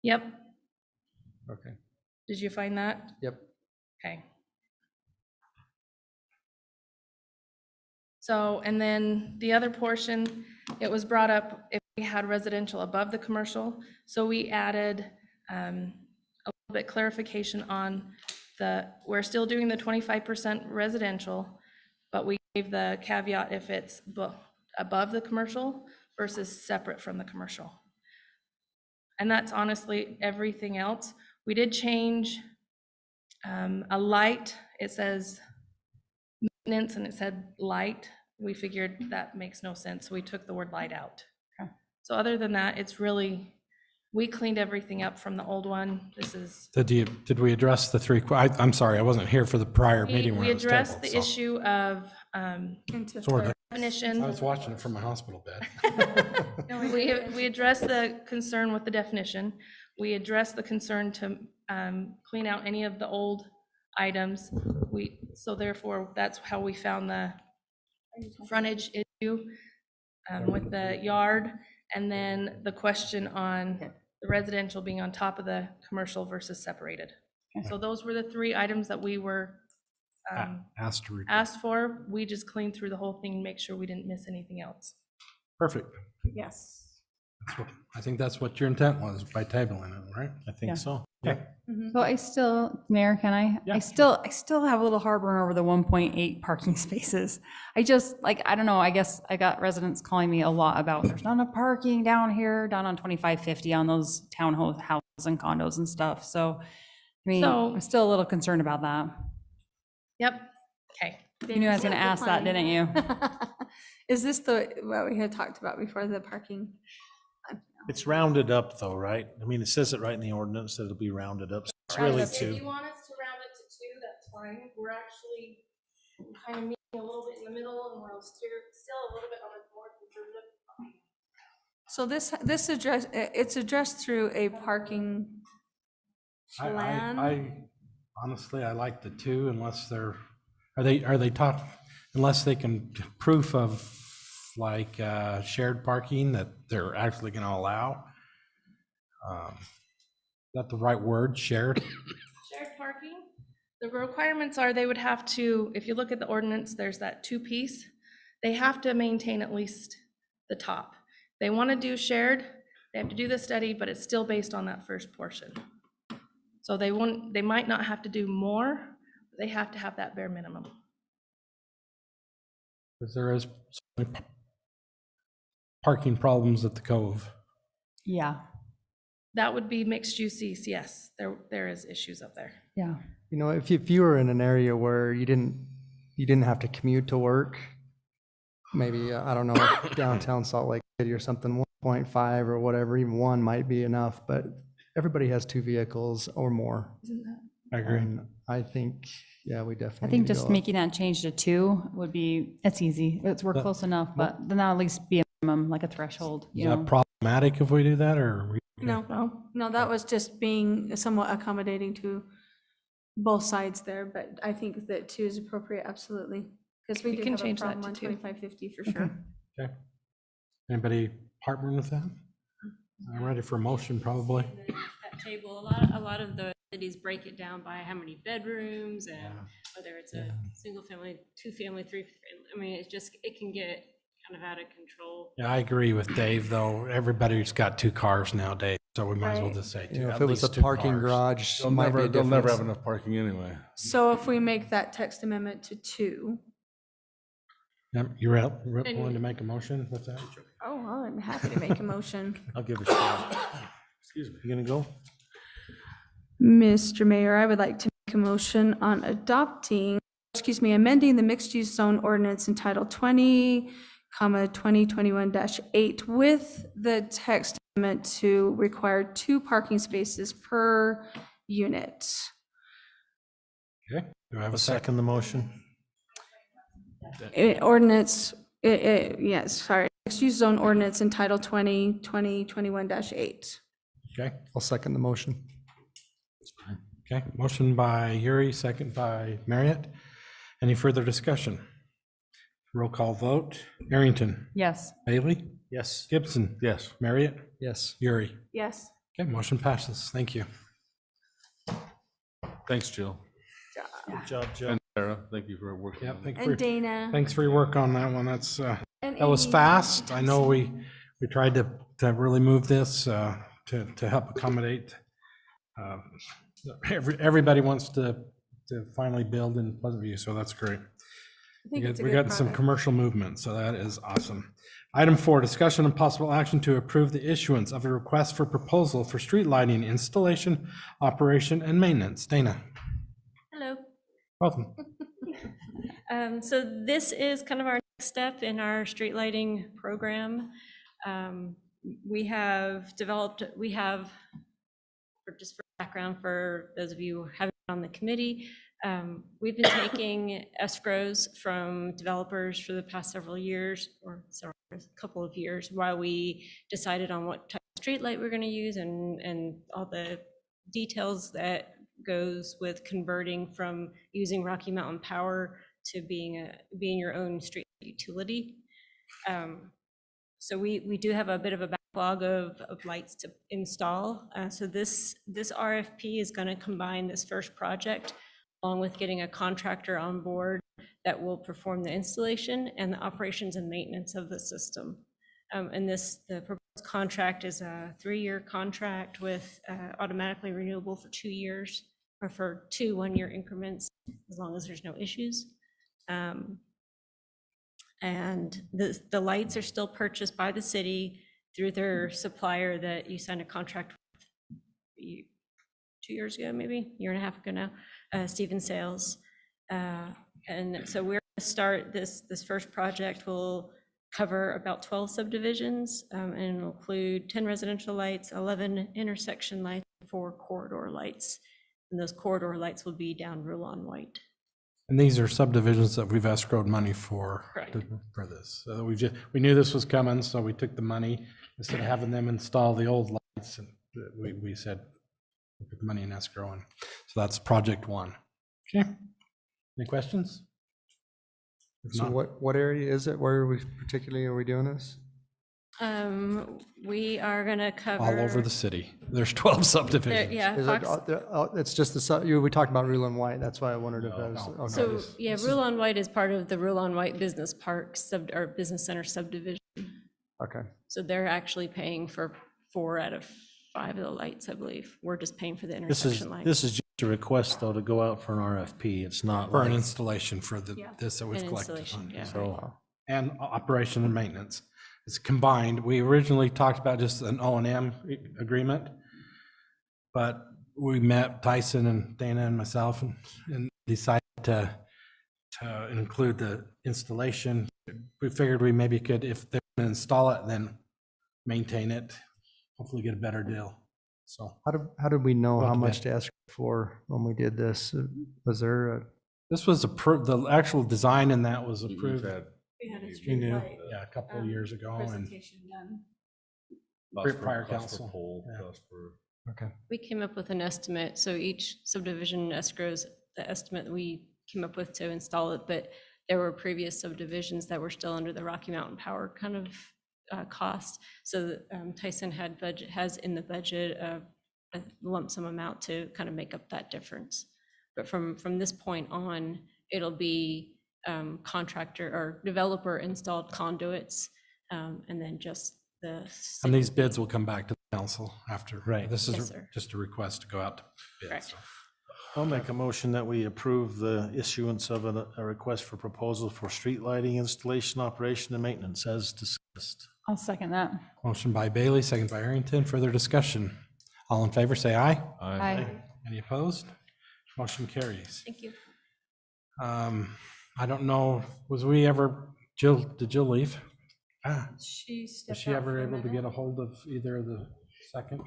Yep. Okay. Did you find that? Yep. Okay. So, and then the other portion, it was brought up if we had residential above the commercial. So we added a little bit clarification on we're still doing the 25% residential, but we gave the caveat if it's above the commercial versus separate from the commercial. And that's honestly everything else. We did change a light. It says maintenance and it said light. We figured that makes no sense, so we took the word light out. Okay. So other than that, it's really, we cleaned everything up from the old one. This is, Did we address the three, I'm sorry, I wasn't here for the prior meeting where we it was addressed tabled, the so- issue of Into Sort of. I definition. was watching it from my hospital bed. We addressed the concern with the definition. We addressed the concern to clean out any of the old items. So therefore, that's how we found the frontage issue with the yard, and then the question on the residential being on top of the commercial versus separated. So those were the 3 items that we were Asked to repeat. asked for. We just cleaned through the whole thing and make sure we didn't miss anything else. Perfect. yes. I think that's what your intent was by tabling it, right? I think Yeah. so. Okay. So I still, Mayor, can I? Yeah. I still have a little heartburn over the 1.8 parking spaces. I just, like, I don't know, I guess I got residents calling me a lot about, there's not enough parking down here, down on 2550 on those townhouses and condos and stuff. So, I mean, So- I'm still a little concerned about that. Yep. Okay. You knew I was gonna ask that, didn't you? Is this what we had talked about before, the parking? It's rounded up though, right? I mean, it says it right in the ordinance that it'll be rounded up. So it's really If you two. want us to round it to 2, that's fine. We're actually kind of meeting a little bit in the middle, and we're still a little bit on the more conservative. So this address, it's addressed through a parking plan? I honestly, I like the 2 unless they're, are they tough? Unless they can proof of like shared parking that they're actually going to allow. Is that the right word, shared? Shared parking, the requirements are they would have to, if you look at the ordinance, there's that 2-piece. They have to maintain at least the top. They want to do shared, they have to do the study, but it's still based on that first portion. So they might not have to do more, but they have to have that bare minimum. Because there is parking problems at the Cove. Yeah, That would be mixed use, yes, there is issues up there. yeah. You know, if you were in an area where you didn't have to commute to work, maybe, I don't know, downtown Salt Lake City or something, 1.5 or whatever, even 1 might be enough, but everybody has 2 vehicles or more. I agree. And I think, yeah, we definitely I think need to just go up. making that change to 2 would be, it's easy. We're But- close enough, but then that'll at least be a minimum, like a threshold, Is you that know? problematic if we do that, or? are we- No, that was just being somewhat accommodating to both sides there, but I think that 2 is appropriate, absolutely. Because we We do can have a change that problem to on 2. 2550 for Okay. sure. Okay. Anybody heartburn with that? I'm ready for a motion, probably. That table, a lot of the cities break it down by how many bedrooms and whether it's a single family, 2-family, 3-family. I mean, it can get kind of out of control. Yeah, I agree with Dave, though. Everybody's got 2 cars nowadays, so we might as well Right. just say You 2. know, at if it was a least 2 parking cars. garage, They'll might be a never have difference. enough parking anyway. So if we make that text amendment to 2, Yep, you're willing to make a motion with that? Oh, well, I'm happy to make a motion. I'll give it a shot. Excuse me. You gonna go? Mr. Mayor, I would like to make a motion on amending the mixed-use zone ordinance entitled 2021-8 with the text amendment to require 2 parking spaces per unit. Okay, do I have I'll a second? second the motion. Yes, sorry, mixed-use zone ordinance entitled 2021-8. Okay, I'll second the motion. okay. Motion by Yuri, second by Marriott. Any further discussion? Roll call vote. Arrington. Yes. Bailey. Yes. Gibson. Yes. Marriott. Yes. Yuri. Yes. Okay, motion passes. Thank you. Thanks, Jill. Good job, Joe. And Sarah, thank you for working. Yep, on thank that. you. And Dana. Thanks for your work on that one. That was Amy. fast. I know we tried to really move this to help accommodate. Everybody wants to finally build in Pleasant View, so that's great. I think it's a We good got some product. commercial movement, so that is awesome. Item 4, discussion and possible action to approve the issuance of a request for proposal for street lighting installation, operation, and maintenance. Dana, Hello. welcome. So this is kind of our next step in our street lighting program. We have, just for background for those of you who haven't been on the committee, we've been taking escrows from developers for the past several years, or a couple of years, while we decided on what type of street light we're going to use and all the details that goes with converting from using Rocky Mountain Power to being your own street utility. So we do have a bit of a backlog of lights to install. So this RFP is going to combine this first project along with getting a contractor on board that will perform the installation and the operations and maintenance of the system. And the proposed contract is a 3-year contract with automatically renewable for 2 years, or for 2 one-year increments, as long as there's no issues. And the lights are still purchased by the city through their supplier that you signed a contract with 2 years ago, maybe, 1.5 years ago now, Stephen Sales. And so we're going to start this first project will cover about 12 subdivisions, and it'll include 10 residential lights, 11 intersection lights, 4 corridor lights. And those corridor lights will be down Rulon White. And these are subdivisions that we've escrowed money for. Correct. For this. So we knew this was coming, so we took the money, instead of having them install the old lights, and we said, we put the money in escrow, and so that's project 1. Okay. Any questions? If So not, what area is it? Where are we doing this? We are going to cover. all over the city. There's 12 subdivisions. Yeah, Is Fox. it's just we talked about Rulon White, that's why I wondered if that was. No. okay. So, yeah, Rulon White is part of the Rulon White Business Park or Business Center subdivision. Okay, So they're actually paying for 4 out of 5 of the lights, I believe. We're just paying for the This is, intersection lights. this is just a request, though, to go out for an RFP. It's not For an like, installation for this that we've An collected. installation, on. yeah. so, And operation and maintenance. It's combined. We originally talked about just an O&M agreement, but we met, Tyson and Dana and myself, and decided to include the installation. We figured we maybe could, if they're going to install it, then maintain it, hopefully get a better deal. So how did we know how Welcome much to ask for when we did this? Was there a? this was approved, the actual design in that was We've approved, had We had a you street knew, light yeah, a couple of years ago, and presentation done. cost per- prior cost per council. pole, Yeah. cost per- Okay. We came up with an estimate, so each subdivision escrows the estimate that we came up with to install it, but there were previous subdivisions that were still under the Rocky Mountain Power kind of cost. So Tyson has in the budget a lump sum amount to kind of make up that difference. But from this point on, it'll be contractor or developer installed conduits, and then just the. And these bids will come back to the council after. Right. This Yes, is sir. just a request to go out to bid. Correct. so. I'll make a motion that we approve the issuance of a request for proposal for street lighting installation, operation, and maintenance as discussed. I'll second that. Motion by Bailey, second by Arrington. Further discussion? All in favor, say aye. Aye. Any opposed? Motion carries. Thank you. I don't know, did Jill leave? She Was stepped she out ever for a able to minute. get a hold of either of the second?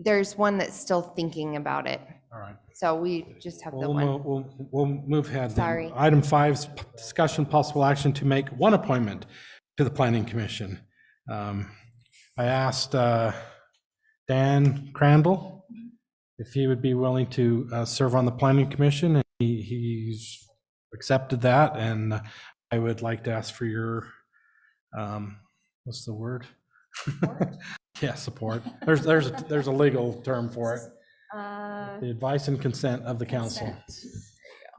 There's one that's still thinking about it. All right. So we just have the We'll one. move, we'll move ahead. then. Sorry. Item 5 is discussion possible action to make one appointment to the Planning Commission. I asked Dan Crandall if he would be willing to serve on the Planning Commission, and he's accepted that, and I would like to ask for your, what's the word? Yeah, support. There's a legal term for it. The advice and consent of the council.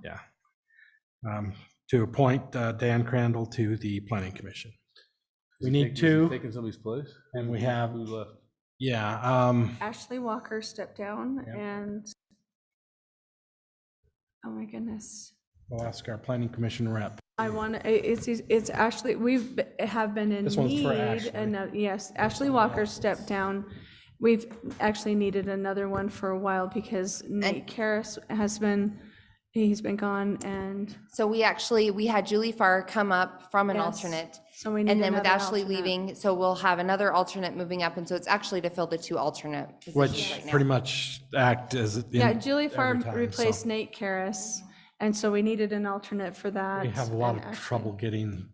Yeah. To appoint Dan Crandall to the Planning Commission. We need two, Taking somebody's place? and we have, Who left? yeah, Ashley Walker stepped down and, oh my goodness. we'll ask our Planning Commission rep. I want, it's Ashley, have been in This one's for need, Ashley. and, yes, Ashley Walker stepped down. We've actually needed another one for a while because Nate Karras he's been gone, and So we had Julie Farr come up from an Yes. alternate. so we need And then with another Ashley alternate. leaving, so we'll have another alternate moving up. And so it's actually to fill the 2 alternate positions Which right now. pretty much act as. Yeah, Julie Farr every time, so replaced Nate Karras, and so we needed an alternate for that. We have a lot and of Ashley. trouble getting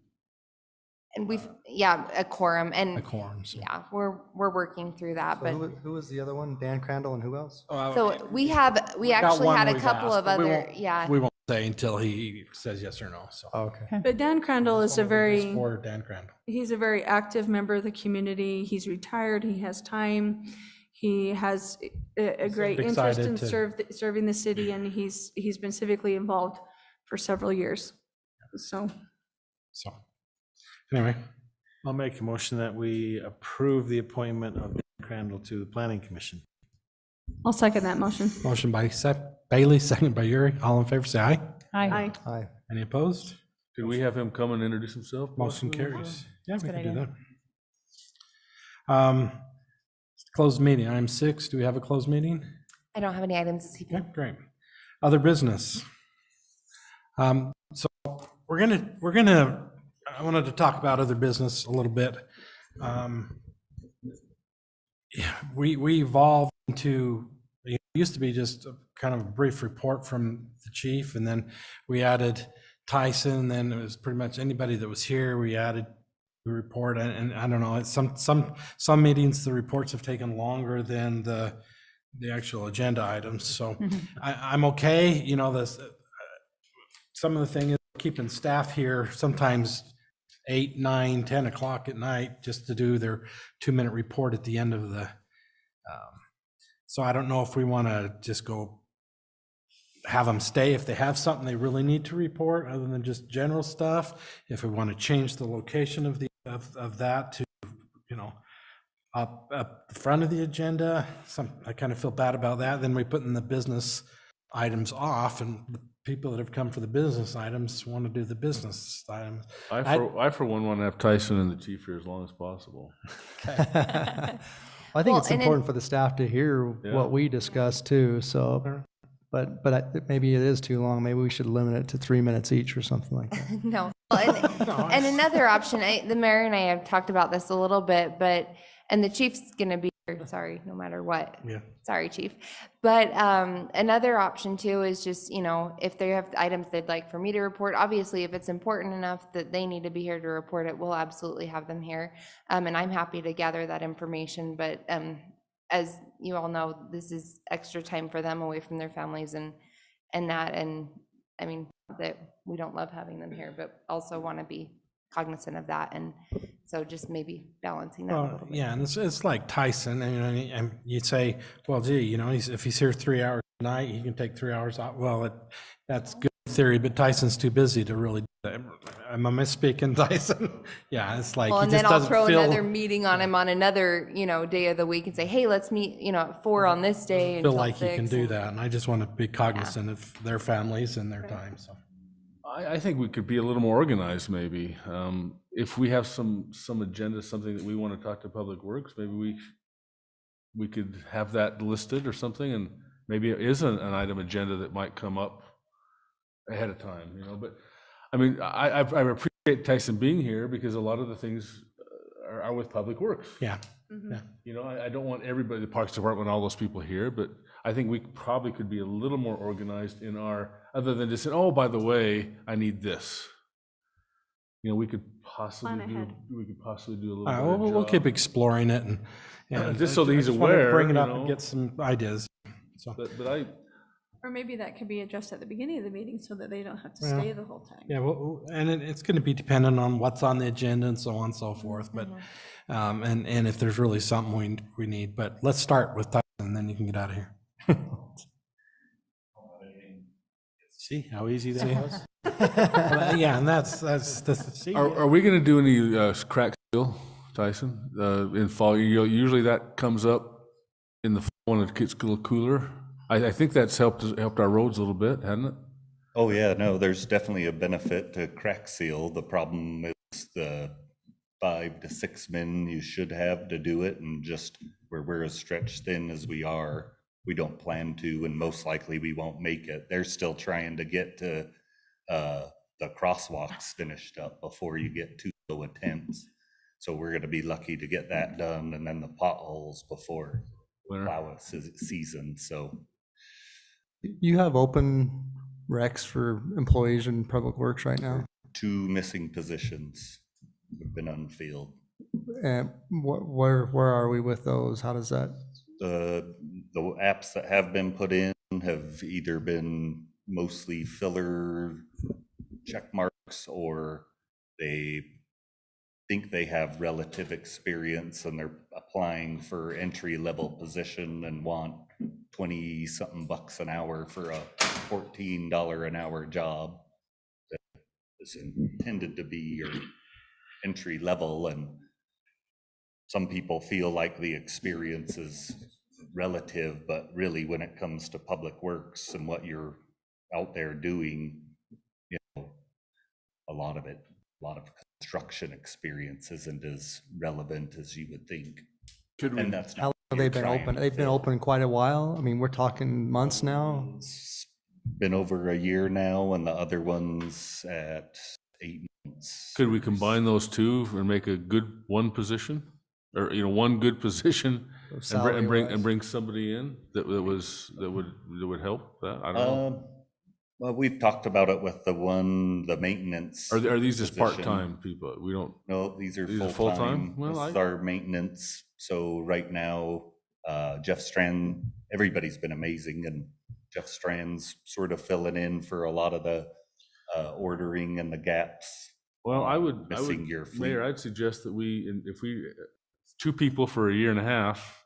And a quorum, a and quorum, so. yeah, we're working through that, So but. who was the other one? Dan Crandall and who else? So we got actually one had a we've couple asked, of but we other, won't- yeah. We won't say until he says yes or no, so. Okay. But Dan Crandall is a very, Or Dan Crandall. he's a very active member of the community. He's retired, he has time. He has a great interest excited in to- serving the city, and he's been civically involved for several years. So, So, anyway, I'll make a motion that we approve the appointment of Dan Crandall to the Planning Commission. I'll second that motion. motion by Bailey, second by Yuri. All in favor, say aye. Aye. Aye. Any opposed? Could we have him come and introduce himself? Motion possibly? carries. Yeah, we good can do idea. that. Closed meeting, item 6. Do we have a closed meeting? I don't have any items this Okay, evening. great. Other business. So I wanted to talk about other business a little bit. Yeah, we evolved into, it used to be just a kind of a brief report from the chief, and then we added Tyson, then it was pretty much anybody that was here, we added the report, and I don't know, it's some meetings, the reports have taken longer than the actual agenda items, so I'm okay, you know, some of the thing is keeping staff here sometimes 8, 9, 10 o'clock at night just to do their 2-minute report at the end of the, so I don't know if we want to just go have them stay if they have something they really need to report other than just general stuff. If we want to change the location of that to, you know, up the front of the agenda, I kind of feel bad about that. Then we put in the business items off, and the people that have come for the business items want to do the business items. I for one want to have Tyson and the chief here as long as possible. I think Well, it's and important for the staff to hear Yeah. what we discuss too, so, but maybe it is too long. Maybe we should limit it to 3 minutes each or something like that. No. Well, and another option, the mayor and I have talked about this a little bit, and the chief's gonna be here, sorry, no matter what. Yeah. Sorry, chief. But another option too is just, you know, if they have items they'd like for me to report, obviously, if it's important enough that they need to be here to report it, we'll absolutely have them here. And I'm happy to gather that information, but as you all know, this is extra time for them away from their families and I mean, that we don't love having them here, but also want to be cognizant of that. And so just maybe balancing that a little bit. Yeah, and it's like Tyson, and you'd say, well, gee, you know, if he's here 3 hours a night, he can take 3 hours off. Well, that's good theory, but Tyson's too busy to really do that. Am I misspeaking, Tyson? Yeah, it's like, Well, he and just then I'll doesn't throw feel, another meeting on him on another, you know, day of the week and say, hey, let's meet, you know, at 4 on this day feel until like he can 6. do that, and I just want to be cognizant of their families and their time, so. I think we could be a little more organized, maybe. If we have some agenda, something that we want to talk to Public Works, maybe we could have that listed or something, and maybe it is an item agenda that might come up ahead of time, you know. But I mean, I appreciate Tyson being here because a lot of the things are with Public Works. Yeah. You know, I don't want everybody, the Parks Department, all those people here, but I think we probably could be a little more organized in our, other than just saying, oh, by the way, I need this. You know, we could possibly Plan ahead. do a little All bit right, of well, we'll keep exploring it and Just so that he's I just wanted to aware, bring it you up know. and get some ideas. So, But I, Or maybe that could be addressed at the beginning of the meeting so that they don't have to Well, stay the whole time. yeah, well, and it's going to be dependent on what's on the agenda and so on and so forth. But and if there's really something we need, but let's start with Tyson, and then you can get out of here. See how easy that was? Yeah, and that's are we gonna do any crack seal, Tyson, in fall? Usually that comes up in the fall when it gets a little cooler. I think that's helped our roads a little bit, hasn't it? Oh, yeah, no, there's definitely a benefit to crack seal. The problem is the 5 to 6 men you should have to do it, and just where we're as stretched thin as we are, we don't plan to, and most likely we won't make it. They're still trying to get to the crosswalks finished up before you get to the attempts. So we're gonna be lucky to get that done, and then the potholes before plow season, so. You have open recs for employees in Public Works right now? 2 missing positions have been unfilled. And where are we with those? How does that? The apps that have been put in have either been mostly filler check marks, or they think they have relative experience and they're applying for entry-level position and want 20-something bucks an hour for a $14 an hour job that is intended to be your entry level. And some people feel like the experience is relative, but really when it comes to Public Works and what you're out there doing, you know, a lot of construction experience isn't as relevant as you would think. And that's How long not have what they you're been trying open? to They've been fill. open quite a while. I mean, we're talking months now. It's been over a year now, and the other one's at 8 months. Could we combine those two and make a good one position? Or, you know, one good position and bring somebody in that would help that? I don't know. Well, we've talked about it with the maintenance. Are these just position. part-time people? We don't, No, these are These are full-time. full-time? Well, This is our maintenance. So right now, Jeff Strand, everybody's been amazing, and Jeff Strand's sort of filling in for a lot of the ordering and the gaps. well, I would, Missing your fleet. Mayor, I'd suggest that if we, 2 people for a year and a half,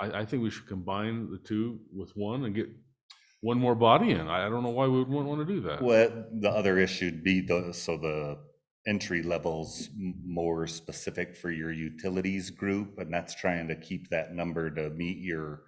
I think we should combine the 2 with 1 and get one more body in. I don't know why we would want to do that. Well, the other issue would be the entry levels more specific for your utilities group, and that's trying to keep that number to meet your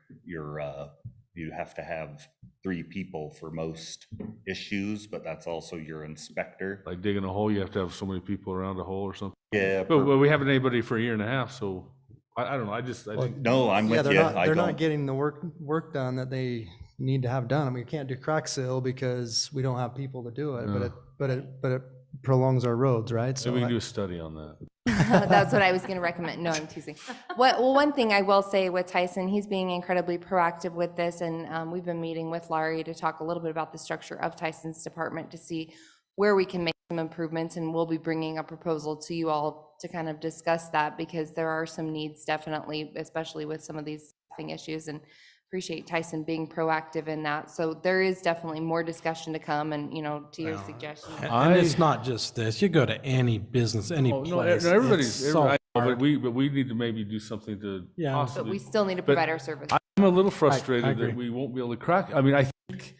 you have to have 3 people for most issues, but that's also your inspector. Like digging a hole, you have to have so many people around a hole or something. Yeah, But we haven't anybody for a year and a half, so I don't know. I think. no, I'm Yeah, with you. I they're not don't, getting the work done that they need to have done. I mean, we can't do crack seal because we don't have people to do it, but it prolongs our roads, right? So Maybe we can do a study on that. That's what I was going to recommend. No, I'm teasing. Well, one thing I will say with Tyson, he's being incredibly proactive with this, and we've been meeting with Laurie to talk a little bit about the structure of Tyson's department to see where we can make some improvements, and we'll be bringing a proposal to you all to kind of discuss that, because there are some needs definitely, especially with some of these staffing issues, and appreciate Tyson being proactive in that. So there is definitely more discussion to come, and, you know, to your suggestion. and it's not just this. You go to any business, any Oh, no, place. everybody's, it's so I know, hard. but we need to maybe do something to Yeah. But possibly. we still need to But provide our service. I'm a little frustrated agree. that we won't be able to crack. I mean, I think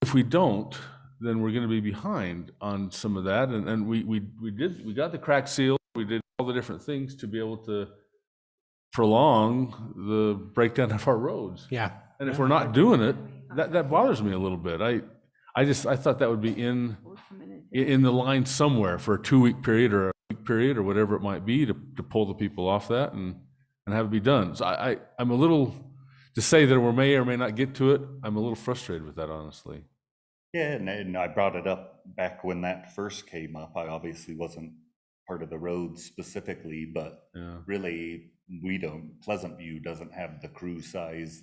if we don't, then we're going to be behind on some of that. And we got the crack seal. We did all the different things to be able to prolong the breakdown of our roads. Yeah. And if we're not doing it, that bothers me a little bit. I thought that would be in the line somewhere for a 2-week period or a week period or whatever it might be to pull the people off that and have it be done. So I'm a little, to say that we may or may not get to it, I'm a little frustrated with that, honestly. Yeah, and I brought it up back when that first came up. I obviously wasn't part of the road specifically, but Yeah. really, Pleasant View doesn't have the crew size.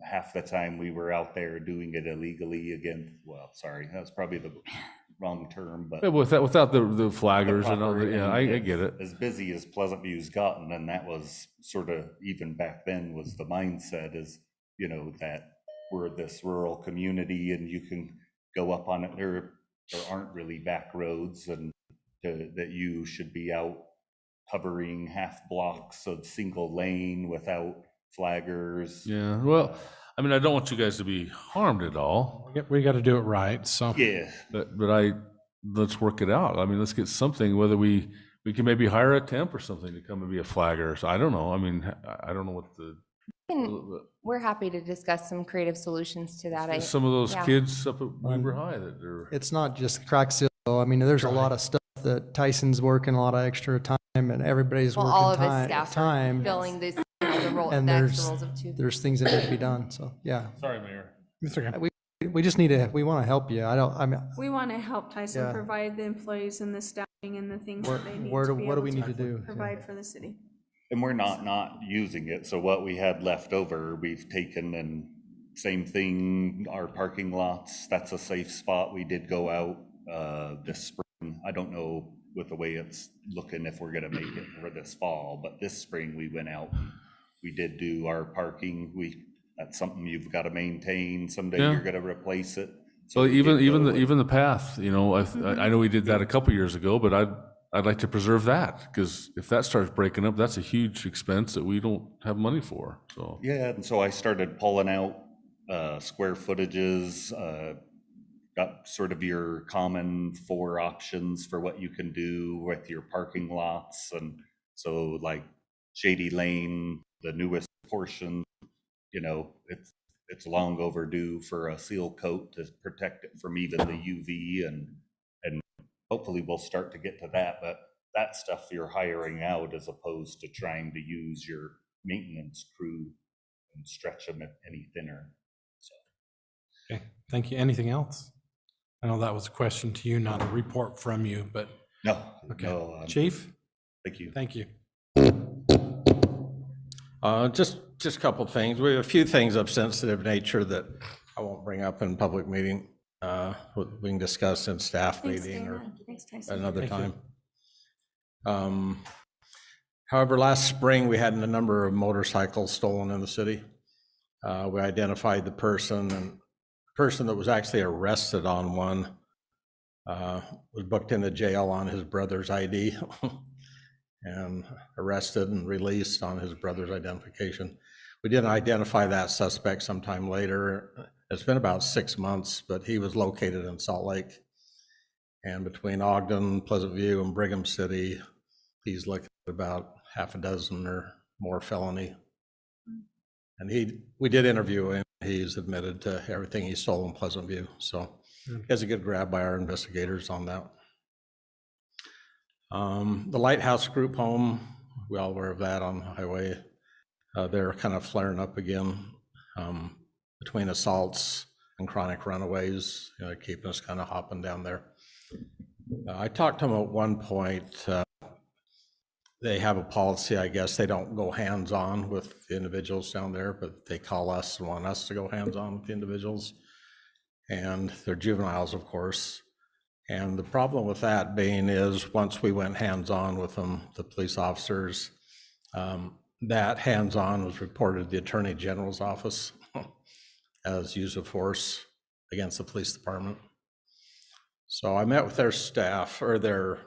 Half the time we were out there doing it illegally again. Well, sorry, that's probably the wrong term, but. Yeah, without the flaggers and all proper- that, yeah, I get it. As busy as Pleasant View's gotten, and that was sort of, even back then, was the mindset is, that we're this rural community and you can go up on it. There aren't really back roads, and that you should be out covering half blocks of single lane without flaggers. Yeah, well, I mean, I don't want you guys to be harmed at all, We got to do it right, so. Yeah, but let's work it out. I mean, let's get something, whether we can maybe hire a temp or something to come and be a flagger. So I don't know. I mean, I don't know what We're happy to discuss some creative solutions to that. some of those yeah. kids up at Weber High that are. It's not just crack seal, though. I mean, there's a lot of stuff that Tyson's working a lot of extra time and everybody's Well, all of working his staff are time. filling the role, And the extra there's, roles of two. there's things that need to be done, so, yeah. Sorry, Mayor. It's okay. We just need to, we want to help you. We want to help Tyson Yeah. provide the employees and the staffing and the things Where- that they need where to do- be what do able we need to to do? provide for the city. and we're not using it. So what we had left over, we've taken, and same thing, our parking lots, that's a safe spot. We did go out this spring. I don't know with the way it's looking if we're gonna make it for this fall, but this spring we went out. We did do our parking. That's something you've got to maintain. Someday Yeah. you're gonna replace it. So we did go with- even the path, I know we did that a couple years ago, but I'd like to preserve that, because if that starts breaking up, that's a huge expense that we don't have money for, so. Yeah, and so I started pulling out square footages, got sort of your common 4 options for what you can do with your parking lots. And so like Shady Lane, the newest portion, it's long overdue for a seal coat to protect it from even the UV, and hopefully we'll start to get to that. But that stuff you're hiring out as opposed to trying to use your maintenance crew and stretch them any thinner. Okay, thank you. Anything else? I know that was a question to you, not a report from you, but, No, okay. no, Chief? thank you. Thank you. Just a couple of things. We have a few things of sensitive nature that I won't bring up in public meeting. We can discuss in staff Thanks, meeting or Dana. Thanks, Tyson. another Thank time. However, last spring, we had a number of motorcycles stolen in the city. We identified the person, and the person that was actually arrested on one was booked into jail on his brother's ID and arrested and released on his brother's identification. We didn't identify that suspect sometime later. It's been about 6 months, but he was located in Salt Lake. And between Ogden, Pleasant View, and Brigham City, he's looking at about half a dozen or more felony. And we did interview him. He's admitted to everything he stole in Pleasant View. So he has a good grab by our investigators on that. The Lighthouse Group Home, we all aware of that on the highway. They're kind of flaring up again between assaults and chronic runaways, keeping us kind of hopping down there. I talked to them at one point. They have a policy, I guess, they don't go hands-on with the individuals down there, but they call us and want us to go hands-on with the individuals. And they're juveniles, of course. And the problem with that being is once we went hands-on with them, the police officers, that hands-on was reported to the Attorney General's office as use of force against the police department. So I met with their staff or their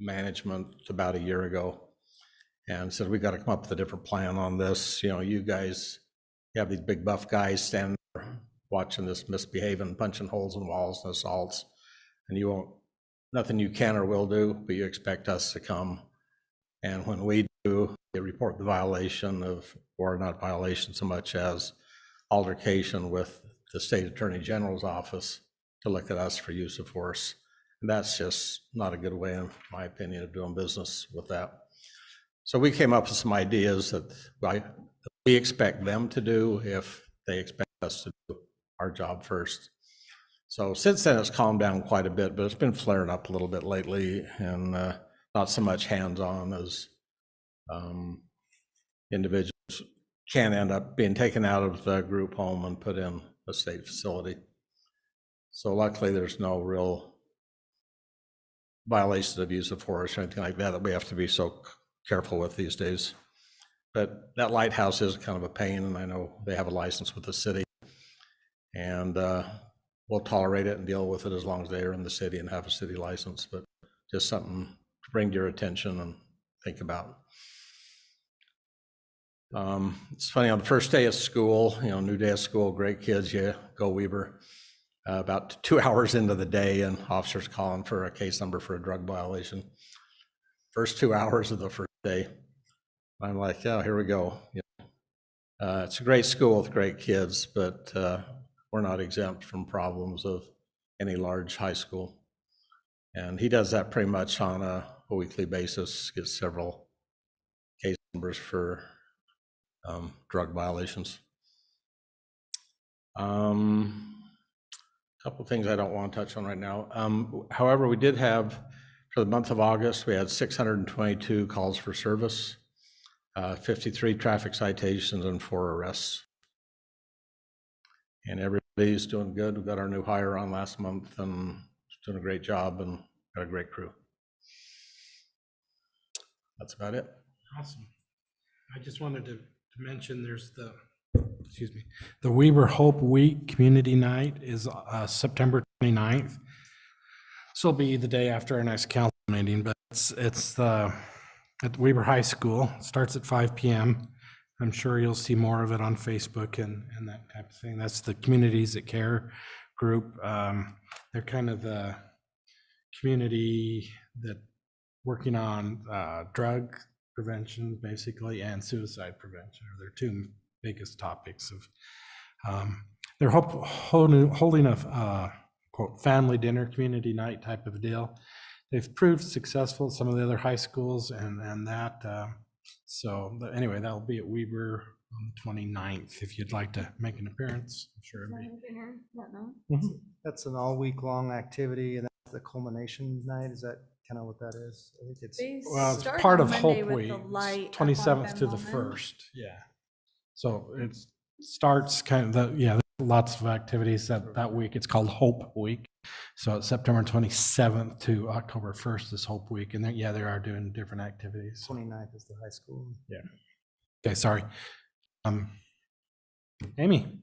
management about a year ago and said, we got to come up with a different plan on this. You guys, you have these big buff guys standing there watching this misbehaving, punching holes in walls and assaults, and you won't, nothing you can or will do, but you expect us to come. And when we do, they report the violation of, or not violation so much as altercation with the state attorney general's office. to look at us for use of force. And that's just not a good way, in my opinion, of doing business with that. So we came up with some ideas that we expect them to do if they expect us to do our job first. So since then, it's calmed down quite a bit, but it's been flaring up a little bit lately, and not so much hands-on as individuals can end up being taken out of the group home and put in a state facility. So luckily, there's no real violations of use of force or anything like that that we have to be so careful with these days. But that lighthouse is kind of a pain, and I know they have a license with the city, and we'll tolerate it and deal with it as long as they are in the city and have a city license, but just something to bring to your attention and think about. It's funny, on the first day of school, new day of school, great kids, yeah, go Weber. About 2 hours into the day, and officers calling for a case number for a drug violation. First 2 hours of the first day, I'm like, oh, here we go. It's a great school with great kids, but we're not exempt from problems of any large high school. And he does that pretty much on a weekly basis, gets several case numbers for drug violations. Couple of things I don't want to touch on right now. However, we did have, for the month of August, we had 622 calls for service, 53 traffic citations, and 4 arrests. And everybody's doing good. We got our new hire on last month, and doing a great job, and got a great crew. That's about it. Awesome. I just wanted to mention there's the Weber Hope Week Community Night is September 29th. This will be the day after our next council meeting, but it's at Weber High School. It starts at 5 p.m. I'm sure you'll see more of it on Facebook and that type of thing. That's the Communities That Care group. They're kind of the community that working on drug prevention, basically, and suicide prevention are their two biggest topics of. They're holding a quote family dinner community night type of deal. They've proved successful at some of the other high schools and that. But anyway, that'll be at Weber on the 29th. If you'd like to make an appearance, I'm sure it'd be. That's an all week long activity, and that's the culmination night. Is that kind of what that is? I think it's. Well, it's part of Hope Week, 27th to the 1st. Yeah. So it starts kind of there's lots of activities that week. It's called Hope Week. So it's September 27th to October 1st is Hope Week. And they are doing different activities. 29th is the high school. Yeah. Okay, sorry. Amy.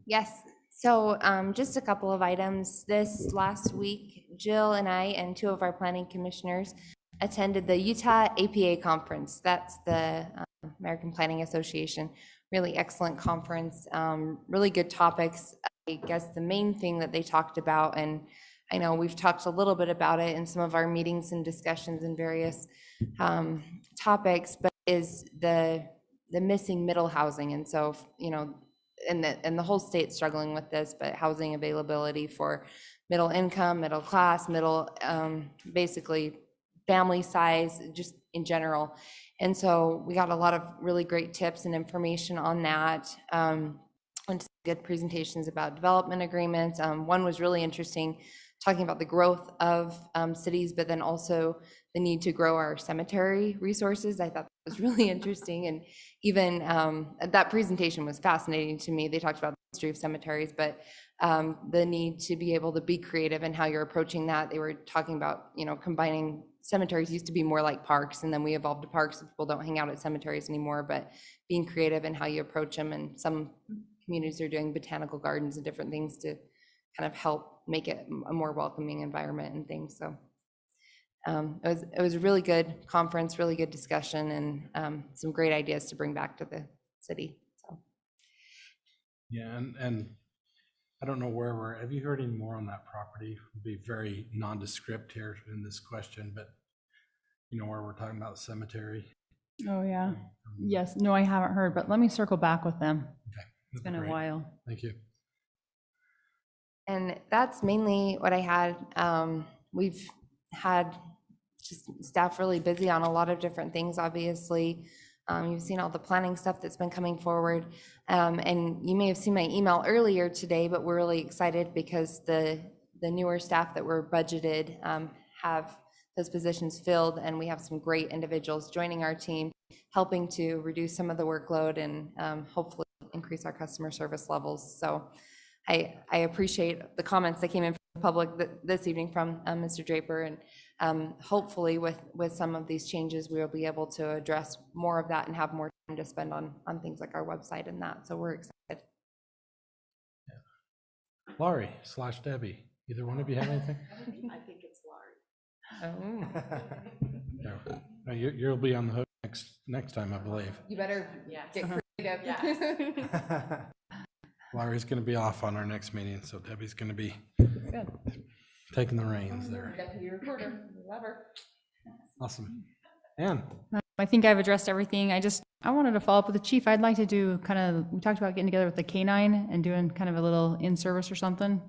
Yes, so just a couple of items. This last week, Jill and I and 2 of our planning commissioners attended the Utah APA conference. That's the American Planning Association. Really excellent conference, really good topics. I guess the main thing that they talked about, and I know we've talked a little bit about it in some of our meetings and discussions and various topics, but is the missing middle housing. And so, and the whole state's struggling with this, but housing availability for middle income, middle class, basically family size, just in general. And so we got a lot of really great tips and information on that. And some good presentations about development agreements. One was really interesting, talking about the growth of cities, but then also the need to grow our cemetery resources. I thought that was really interesting. And even that presentation was fascinating to me. They talked about the history of cemeteries, but the need to be able to be creative in how you're approaching that. They were talking about, combining cemeteries used to be more like parks, and then we evolved to parks so people don't hang out at cemeteries anymore, but being creative in how you approach them. And some communities are doing botanical gardens and different things to kind of help make it a more welcoming environment and things. So it was a really good conference, really good discussion, and some great ideas to bring back to the city. So. Yeah, and I don't know have you heard any more on that property? It'll be very nondescript here in this question, but where we're talking about the cemetery. Oh, yeah. Yes. No, I haven't heard, but let me circle back with them. Okay. It's been a Great. while. Thank you. And that's mainly what I had. We've had just staff really busy on a lot of different things, obviously. You've seen all the planning stuff that's been coming forward. And you may have seen my email earlier today, but we're really excited because the newer staff that were budgeted have those positions filled, and we have some great individuals joining our team, helping to reduce some of the workload and hopefully increase our customer service levels. So I appreciate the comments that came in from the public this evening from Mr. Draper, and hopefully with some of these changes, we will be able to address more of that and have more time to spend on things like our website and that. So we're excited. Laurie / Debbie, either one of you have anything? I think it's Laurie. No, you'll be on the hook next time, I believe. You better get creative. Laurie's going to be off on our next meeting, so Debbie's going to be taking the reins there. Deputy recorder, love her. Awesome. Ann? I think I've addressed everything. I wanted to follow up with the chief. I'd like to do we talked about getting together with the K-9 and doing kind of a little in-service or something. Can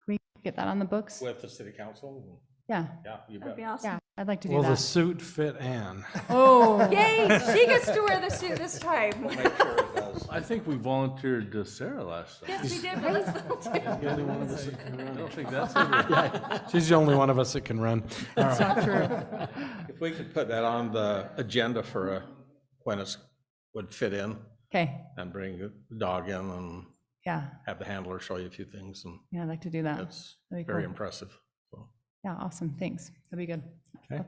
we get that on the books? With the city council? Yeah. Yeah, you That'd bet. be awesome. Yeah, I'd like to do Will the that. suit fit Ann? Oh. Yay, she gets to wear the suit this time. Make sure it does. I think we volunteered to Sarah last time. Yes, we did, but let's volunteer. The only one of us that can I run. don't think that's ever. She's the only one of us that can run. All That's right. not true. If we could put that on the agenda for when it would fit in Okay, and bring the dog in and yeah, have the handler show you a few things, and yeah, I'd like to do that. that's That'd be very cool. impressive. So, Yeah, awesome, thanks. That'd be good. Okay.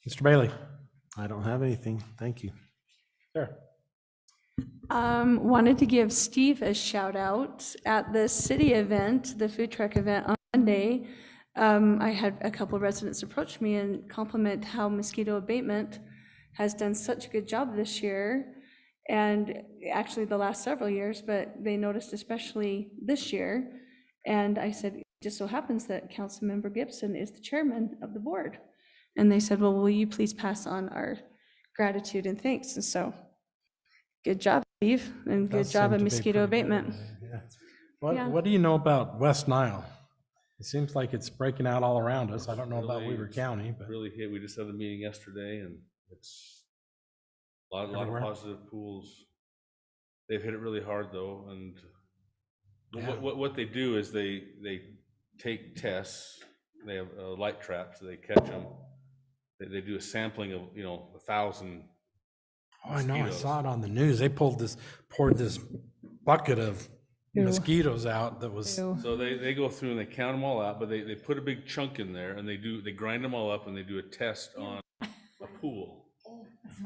Mr. Bailey? I don't have anything. Thank you. Sure. Wanted to give Steve a shout out at the city event, the food truck event on Monday. I had a couple of residents approach me and compliment how mosquito abatement has done such a good job this year, and actually the last several years, but they noticed especially this year. And I said, it just so happens that Councilmember Gibson is the chairman of the board. And they said, well, will you please pass on our gratitude and thanks? And so, good job, Steve, and good Does job seem of to be mosquito pretty good. abatement. Yeah. Yeah. What do you know about West Nile? It seems like it's breaking out all around us. I don't know about Weaver County, but Really hit, we just had a meeting yesterday, and it's a lot of Everywhere? positive pools. They've hit it really hard, though, and Yeah. what they do is they take tests, they have light traps, so they catch them. They do a sampling of, 1,000. oh, I know, I mosquitoes. saw it on the news. They poured this bucket of Ew. mosquitoes out that was, Ew. So they go through and they count them all out, but they put a big chunk in there, and they grind them all up, and they do a test on a pool.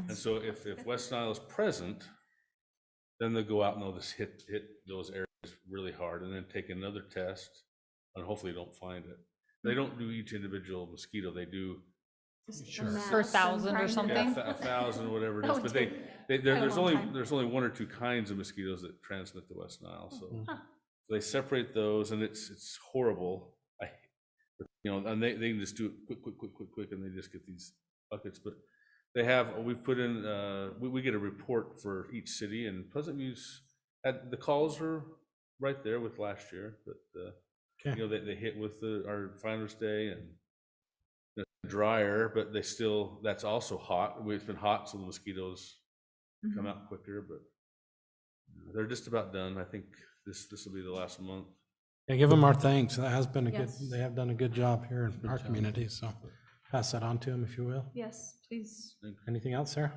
And so if West Nile is present, then they'll go out and they'll just hit those areas really hard, and then take another test, and hopefully don't find it. They don't do each individual mosquito, they do Sure. For 1,000 or something? 1,000, whatever it is, Oh, but dang. there's a long only time. there's only one or two kinds of mosquitoes that transmit the West Nile, so Huh. they separate those, and it's horrible. And they can just do it quick, and they just get these buckets. But we've put in we get a report for each city, and Pleasant View's the calls are right there with last year, but Okay. they hit with our Founders Day and drier, but that's also hot. It's been hot, so the mosquitoes come out quicker, but they're just about done. I think this will be the last month. yeah, give them our thanks. That has been Yes. they have done a good job here in our community, so pass that on to them if you will. Yes, please. Anything else, Sarah?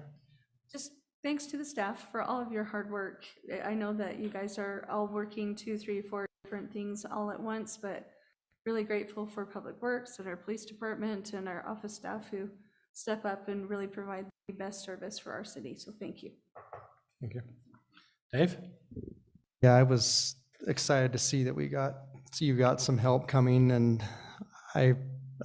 Just thanks to the staff for all of your hard work. I know that you guys are all working 2, 3, 4 different things all at once, but really grateful for Public Works and our police department and our office staff who step up and really provide the best service for our city. So thank you. Thank you. Dave? Yeah, I was excited to see that you got some help coming, and I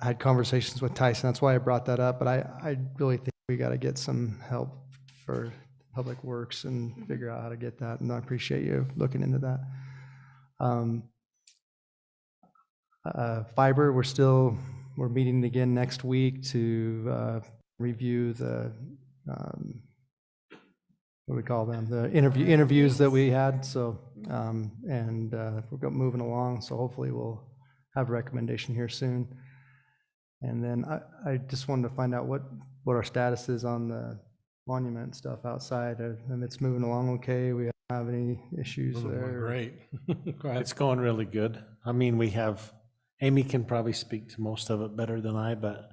had conversations with Tyson. That's why I brought that up, but I really think we got to get some help for Public Works and figure out how to get that, and I appreciate you looking into that. Fiber, we're meeting again next week to review the, what do we call them? The interviews that we had, so and we're moving along, so hopefully we'll have a recommendation here soon. And then I just wanted to find out what our status is on the monument stuff outside. And it's moving along okay. We don't have any issues there. Great. Go ahead. It's going really good. I mean, Amy can probably speak to most of it better than I, but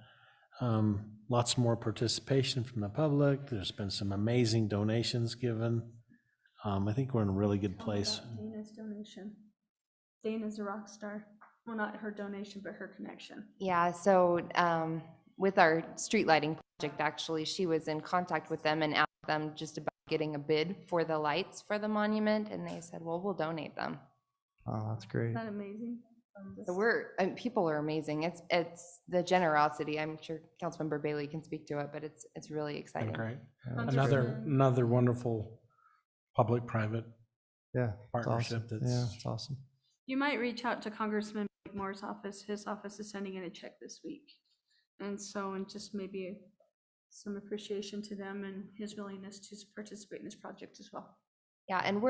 lots more participation from the public. There's been some amazing donations given. I think we're in a really good place. Dana's donation. Dana's a rock star. Well, not her donation, but her connection. Yeah, so with our street lighting project, actually, she was in contact with them and asked them just about getting a bid for the lights for the monument, and they said, well, we'll donate them. Oh, that's great. Isn't that amazing? So people are amazing. It's the generosity. I'm sure Councilmember Bailey can speak to it, but it's really exciting. Great. Congressman. Another wonderful public-private Yeah, it's partnership. awesome. Yeah, it's awesome. You might reach out to Congressman Mike Moore's office. His office is sending in a check this week. And just maybe some appreciation to them and his willingness to participate in this project as well. Yeah, and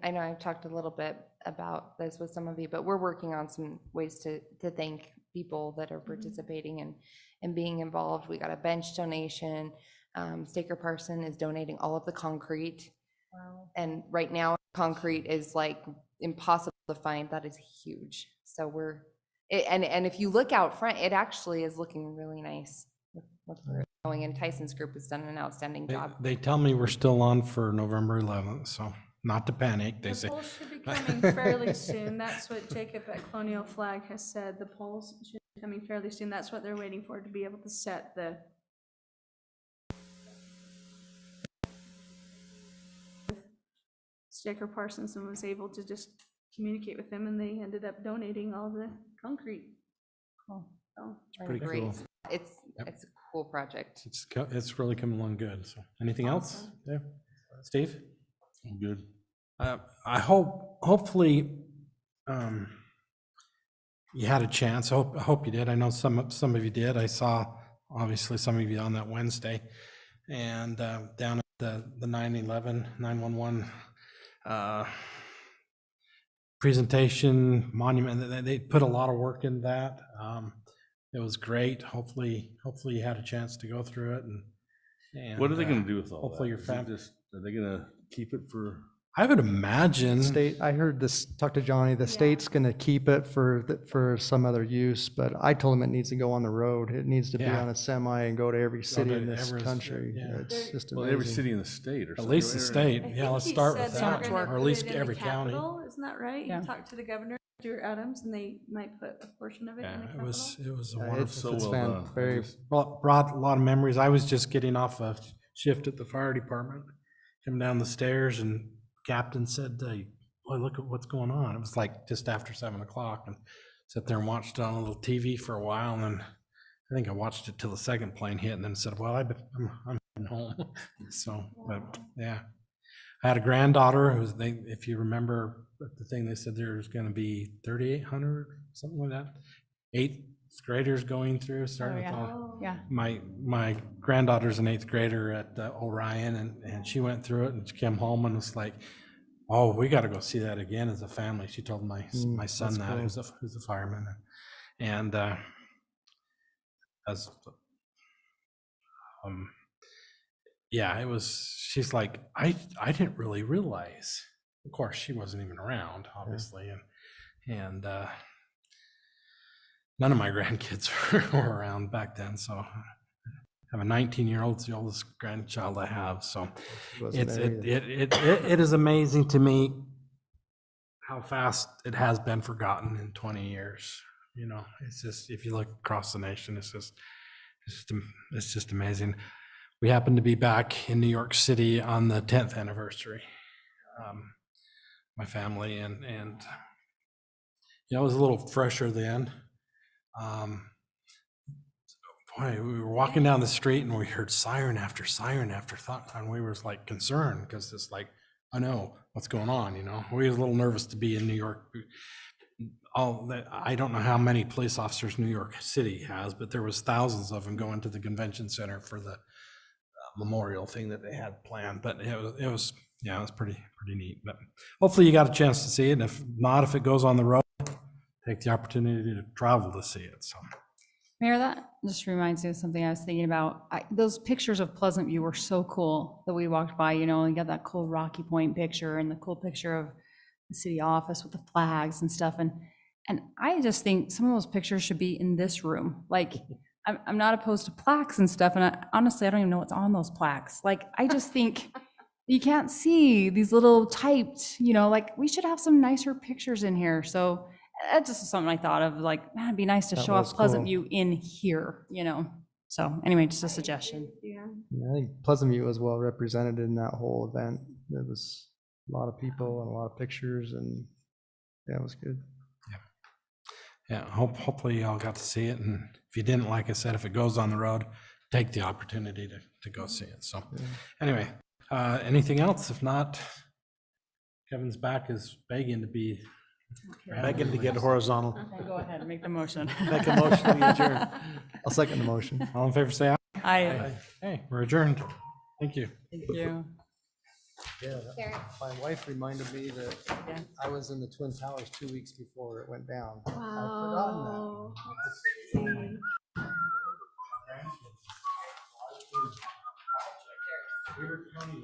I know I've talked a little bit about this with some of you, but we're working on some ways to thank people that are participating and being involved. We got a bench donation. Staker Parson is donating all of the concrete. Wow. And right now, concrete is like impossible to find. That is huge. So and if you look out front, it actually is looking really nice. What's going, and Tyson's group has done an outstanding job. They tell me we're still on for November 11th, so not to panic. They The say. polls should be coming fairly soon. That's what Jacob at Colonial Flag has said. The polls should be coming fairly soon. That's what they're waiting for, to be able to set the. Staker Parsons and was able to just communicate with them, and they ended up donating all the concrete. Cool. So, Pretty Great. cool. It's a cool project. It's really coming along good. So anything else Awesome. there? Steve? Good. I hopefully, you had a chance. I hope you did. I know some of you did. I saw, obviously, some of you on that Wednesday. And down at the 911 presentation monument, they put a lot of work in that. It was great. Hopefully you had a chance to go through it. And What are they gonna do with all that? hopefully your Is it family. Are they gonna keep it for? I would imagine. State, I heard this, talk to Johnny, the state's gonna keep it for some other use, but I told him it needs to go on the road. It needs to be Yeah. on a semi and go to every city to in this every- country. yeah. It's just Well, every amazing. city in the state or At something. least the right? state. I Yeah, think let's he start said with they that, were gonna or at put least it in the every county. Capitol. Isn't that right? Yeah. You talked to the governor, Stuart Adams, and they might put a portion of it in Yeah, the it Capitol. was a It's wonderful. So it's well done. very, Brought a lot of memories. I was just getting off a shift at the fire department, came down the stairs, and captain said, "Boy, look at what's going on." It was like just after 7 o'clock, and sat there and watched it on a little TV for a while, and then I think I watched it till the second plane hit, and then said, "Well, I'm heading home." So, but yeah, I had a granddaughter who's if you remember the thing, they said there's going to be 3,800, something like that, 8th graders going through, starting with yeah. all. Yeah. My granddaughter's an 8th grader at Orion, and she went through it, and she came home and was like, "Oh, we got to go see that again as a family." She told my son that's that, cool. who's a fireman, and as yeah, it was. She's like, I didn't really realize. Of course, she wasn't even around, obviously, and none of my grandkids were around back then, so. I have a 19-year-old, it's the oldest grandchild I have, so wasn't it's there it is amazing to me how fast it has been forgotten in 20 years. You know, it's just, if you look across the nation, it's just amazing. We happen to be back in New York City on the 10th anniversary, my family, and you know, it was a little fresher then. Boy, we were walking down the street and we heard siren after siren after thought, and we was like concerned because it's like, I know what's going on, you know. We was a little nervous to be in New York. I don't know how many police officers New York City has, but there was thousands of them going to the convention center for the memorial thing that they had planned, but it was, yeah, it was pretty neat. But hopefully you got a chance to see it, and if not, if it goes on the road, take the opportunity to travel to see it, so. Mayor, that just reminds me of something I was thinking about. Those pictures of Pleasant View were so cool that we walked by, you know, and got that cool Rocky Point picture and the cool picture of the city office with the flags and stuff. And I just think some of those pictures should be in this room. Like, I'm not opposed to plaques and stuff. And honestly, I don't even know what's on those plaques. Like, I just think you can't see these little typed, you know, like we should have some nicer pictures in here. So that's just something I thought of, like, man, it'd be nice to That show was off Pleasant cool. View in here, you know? So anyway, just a suggestion. Yeah. Yeah, I think Pleasant View was well represented in that whole event. There was a lot of people and a lot of pictures, and yeah, it was good. Yeah, hopefully y'all got to see it, and if you didn't, like I said, if it goes on the road, take the opportunity to go see it. So anyway, anything else? If not, Kevin's back is begging to be. Begging to get horizontal. Go ahead and make the motion. Make a motion to adjourn. I'll second the motion. All in favor, say aye. Aye. Hey, we're adjourned. Thank you. Thank you. Yeah, Karen. my wife reminded me that Yeah. I was in the Twin Towers 2 weeks before it went down. I'd forgotten that. Wow. Beaver County